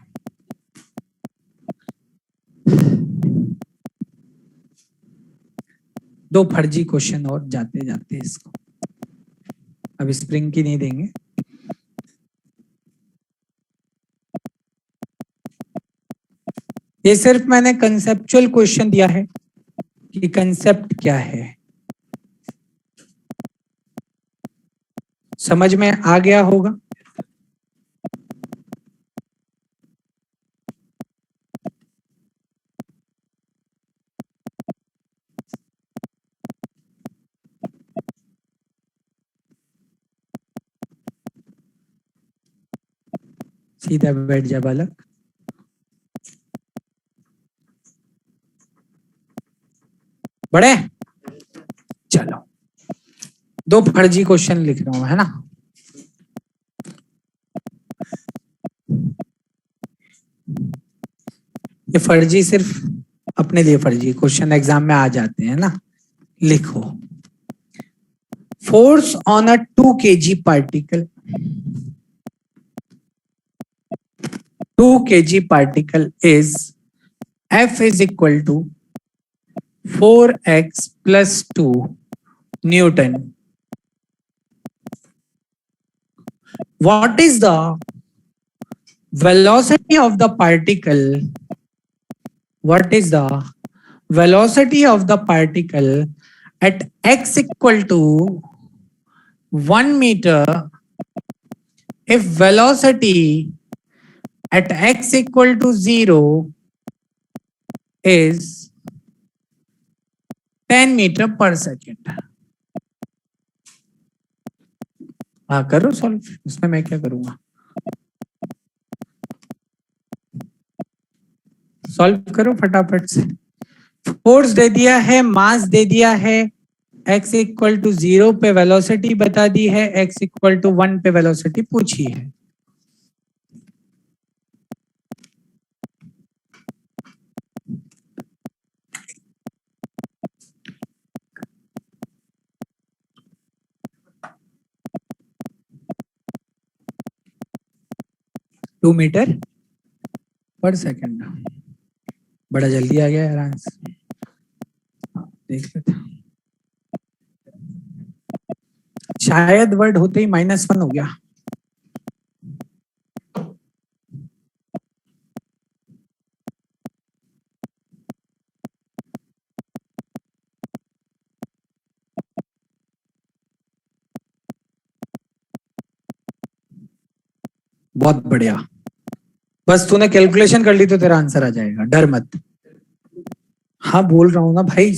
दो फर्जी क्वेश्चन और जाते जाते इसको, अब स्प्रिंग की नहीं देंगे। ये सिर्फ मैंने कंसेप्चुअल क्वेश्चन दिया है कि कंसेप्ट क्या है, समझ में आ गया होगा। सीधा बैठ जा बालक। बड़े चलो, 2 फर्जी क्वेश्चन लिख रहा हूं, है ना। ये फर्जी सिर्फ अपने लिए फर्जी क्वेश्चन एग्जाम में आ जाते हैं ना। लिखो, force on a 2 kg particle, 2 kg particle is F is equal to 4x plus 2 Newton. What is the velocity of the particle? What is the velocity of the particle at x equal to 1 meter if velocity at x equal to 0 is 10 meter per second? हाँ करो solve, इसमें मैं क्या करूंगा। Solve करो फटाफट से। Force दे दिया है, मास दे दिया है, x इक्वल टू 0 पे वेलोसिटी बता दी है, x इक्वल टू 1 पे वेलोसिटी पूछी है। टू मीटर पर सेकंड, बड़ा जल्दी आ गया यार आंसर। देख लेते, शायद वर्ड होते ही -1 हो गया। बहुत बढ़िया, बस तूने कैलकुलेशन कर ली तो तेरा आंसर आ जाएगा, डर मत। हाँ बोल रहा हूँ ना भाई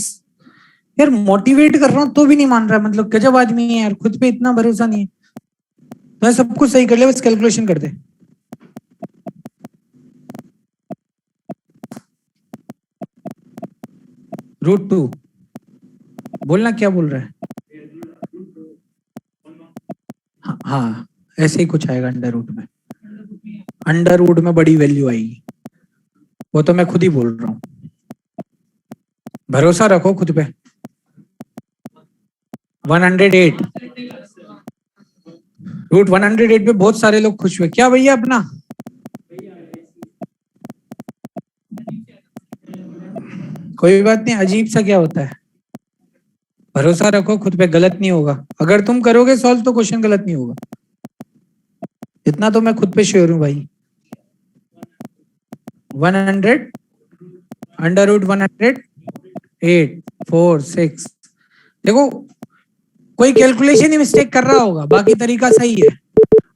यार, मोटिवेट कर रहा हूँ तो भी नहीं मान रहा, मतलब गजब आदमी है यार, खुद पे इतना भरोसा नहीं है। तो सब कुछ सही कर ले, बस कैलकुलेशन कर दे। √2 बोलना, क्या बोल रहा है। हाँ ऐसे ही कुछ आएगा अंडर रूट में, अंडर रूट में बड़ी वैल्यू आएगी, वो तो मैं खुद ही बोल रहा हूँ, भरोसा रखो खुद पे। 108 √108 पे बहुत सारे लोग खुश हुए क्या भैया अपना। कोई बात नहीं, अजीब सा क्या होता है, भरोसा रखो खुद पे, गलत नहीं होगा। अगर तुम करोगे सॉल्व तो क्वेश्चन गलत नहीं होगा, इतना तो मैं खुद पे श्योर हूं भाई। 100 √100 8 4 6, देखो कोई कैलकुलेशन ही मिस्टेक कर रहा होगा, बाकी तरीका सही है।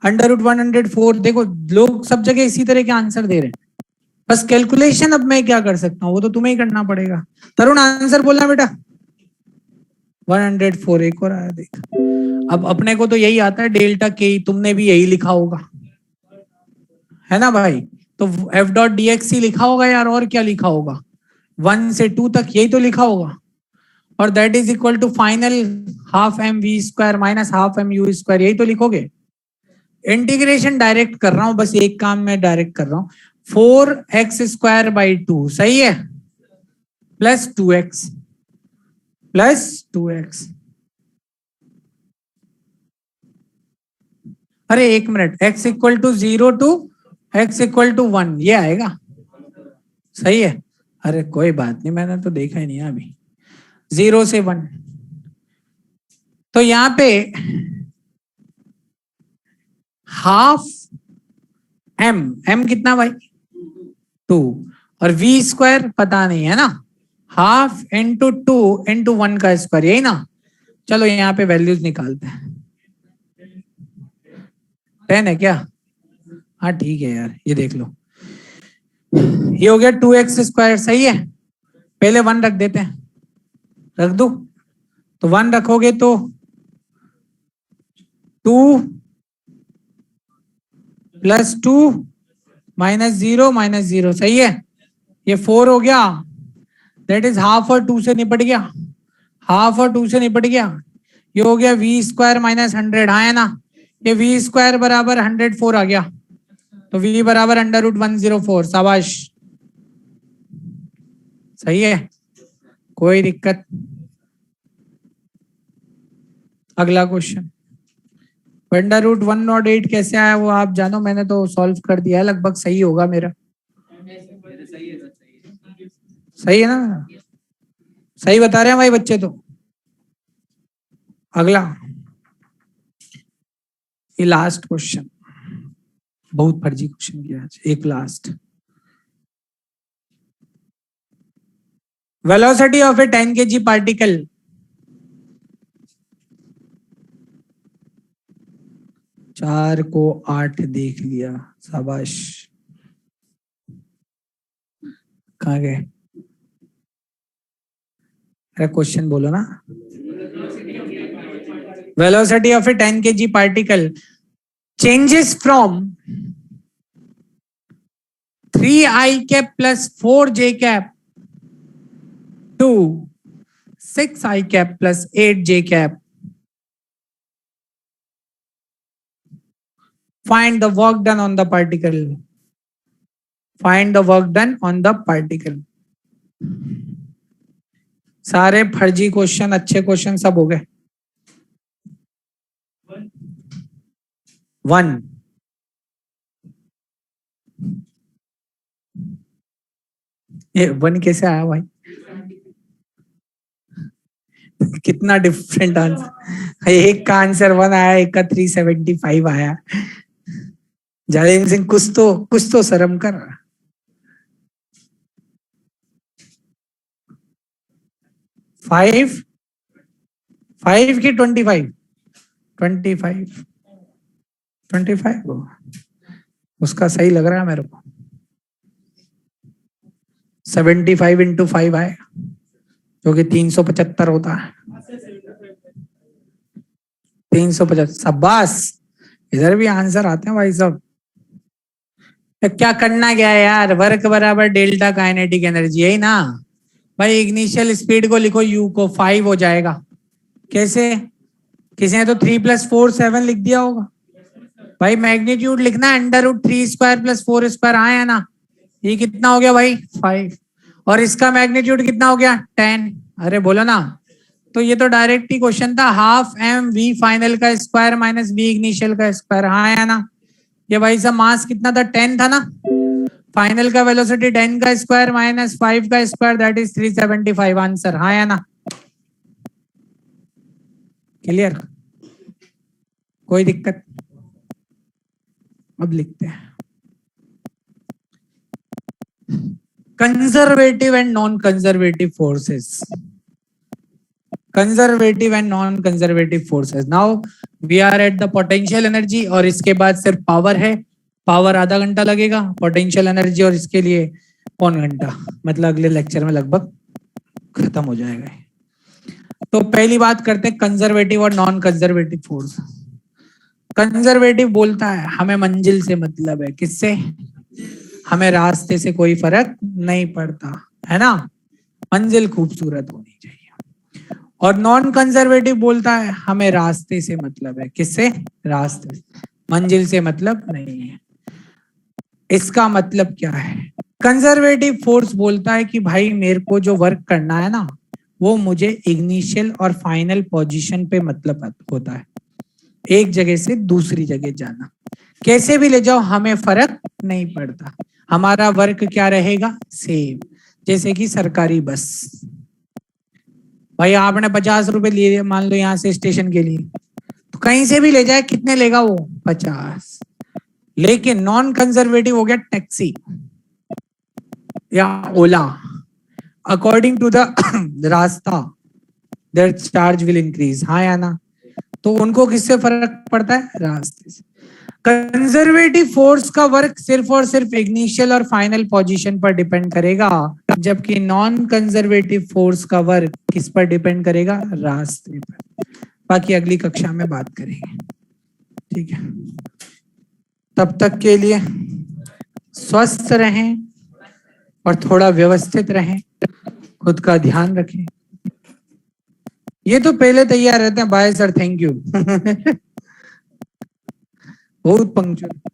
√104, देखो लोग सब जगह इसी तरह के आंसर दे रहे हैं, बस कैलकुलेशन अब मैं क्या कर सकता हूँ, वो तो तुम्हें ही करना पड़ेगा। तरुण आंसर बोलना बेटा। 104 एक और आया देख। अब अपने को तो यही आता है डेल्टा के, तुमने भी यही लिखा होगा, है ना भाई। तो F.dx ही लिखा होगा यार, और क्या लिखा होगा, 1 से 2 तक यही तो लिखा होगा। और that is equal to final ½ mv² - ½ mu², यही तो लिखोगे। इंटीग्रेशन डायरेक्ट कर रहा हूं, बस एक काम में डायरेक्ट कर रहा हूं। 4x²/2 सही है, प्लस 2x। अरे एक minute, x equal to 0 to x equal to 1 ये आएगा, सही है। अरे कोई बात नहीं, मैंने तो देखा ही नहीं है अभी। 0 से 1, तो यहां पे ½ m कितना भाई 2, और v² पता नहीं है ना, ½ × 2 × 1 का स्क्वायर, यही ना। चलो यहाँ पे वैल्यूज निकालते हैं। 10 है क्या, हाँ ठीक है यार, ये देख लो, ये हो गया 2x², सही है। पहले 1 रख देते हैं, रख दो, तो 1 रखोगे तो 2 + 2 -0 सही है। ये 4 हो गया, दैट इज हाफ और 2 से निपट गया, हाफ और 2 से निपट गया। ये हो गया v स्क्वायर माइनस 100, हाँ है ना। ये v स्क्वायर बराबर 104 आ गया, तो v बराबर √104। शाबाश, सही है, कोई दिक्कत। अगला क्वेश्चन, √108 कैसे आया वो आप जानो, मैंने तो सॉल्व कर दिया है, लगभग सही होगा मेरा। सही है ना, सही बता रहे हैं भाई बच्चे तो। अगला, ये लास्ट क्वेश्चन, बहुत फर्जी क्वेश्चन किया आज, एक last. Velocity of A 10 kg particle, चार को 8 देख लिया, शाबाश। कहाँ गए, अरे क्वेश्चन बोलो ना। Velocity of A 10 kg particle changes from 3i cap plus 4j cap to 6i cap plus 8j cap. Find the work done on the particle. Find the work done on the particle. सारे फर्जी question, अच्छे question सब हो गए। 1 ये 1 कैसे आया भाई? कितना डिफरेंट आंसर, एक का आंसर 1 आया, एक का 375 आया। जालिम सिंह कुछ तो शर्म कर। 5 की 25 उसका सही लग रहा है मेरे को। 75 इंटू 5 आए, जो कि 375 होता है। 350, शाबाश, इधर भी आंसर आते हैं भाई साहब। क्या करना क्या है यार, वर्क बराबर डेल्टा काइनेटिक एनर्जी, यही ना भाई। इग्निशियल स्पीड को लिखो, u को 5 हो जाएगा। कैसे, किसी ने तो 3 + 4 7 लिख दिया होगा भाई। मैग्नीट्यूड लिखना है √3² + 4² आया ना, ये कितना हो गया भाई 5, और इसका मैग्नीट्यूड कितना हो गया 10। अरे बोलो ना, तो ये तो डायरेक्ट ही क्वेश्चन था, हाफ m v फाइनल का स्क्वायर माइनस v इग्निशियल का स्क्वायर, हाँ या ना। ये भाई साहब मास कितना था 10 था ना, फाइनल का वेलोसिटी 10 का स्क्वायर माइनस 5 का स्क्वायर, दैट इज 375 आंसर, हाँ या ना। क्लियर, कोई दिक्कत। अब लिखते हैं conservative and non conservative forces. Conservative and non conservative forces. Now we are at the potential energy, और इसके बाद सिर्फ पावर है। पावर आधा घंटा लगेगा, पोटेंशियल एनर्जी और इसके लिए 1 घंटा, मतलब अगले लेक्चर में लगभग खत्म हो जाएगा। तो पहली बात करते हैं कंजर्वेटिव और नॉन कंजर्वेटिव फोर्स। कंजर्वेटिव बोलता है हमें मंजिल से मतलब है, किससे, हमें रास्ते से कोई फर्क नहीं पड़ता, है ना, मंजिल खूबसूरत होनी चाहिए। और नॉन कंजर्वेटिव बोलता है हमें रास्ते से मतलब है, किससे, रास्ते से, मंजिल से मतलब नहीं है। इसका मतलब क्या है, कंजर्वेटिव फोर्स बोलता है कि भाई मेरे को जो वर्क करना है ना, वो मुझे इग्निशियल और फाइनल पोजीशन पे मतलब होता है, एक जगह से दूसरी जगह जाना, कैसे भी ले जाओ हमें फर्क नहीं पड़ता, हमारा वर्क क्या रहेगा, सेम। जैसे कि सरकारी बस, भाई आपने 50 रुपए लिए मान लो यहाँ से स्टेशन के लिए, तो कहीं से भी ले जाए कितने लेगा वो, 50। लेकिन नॉन कंजर्वेटिव हो गया टैक्सी या ओला, अकॉर्डिंग टू द रास्ता देयर चार्ज विल इंक्रीज, हाँ या ना। तो उनको किससे फर्क पड़ता है, रास्ते से। कंजर्वेटिव फोर्स का वर्क सिर्फ और सिर्फ इग्निशियल और फाइनल पोजीशन पर डिपेंड करेगा, जबकि नॉन कंजर्वेटिव फोर्स का वर्क किस पर डिपेंड करेगा, रास्ते पर। बाकी अगली कक्षा में बात करेंगे, ठीक है। तब तक के लिए स्वस्थ रहें और थोड़ा व्यवस्थित रहें, खुद का ध्यान रखें। ये तो पहले तैयार रहते हैं। Bye sir, thank you. बहुत पंक्चुअल।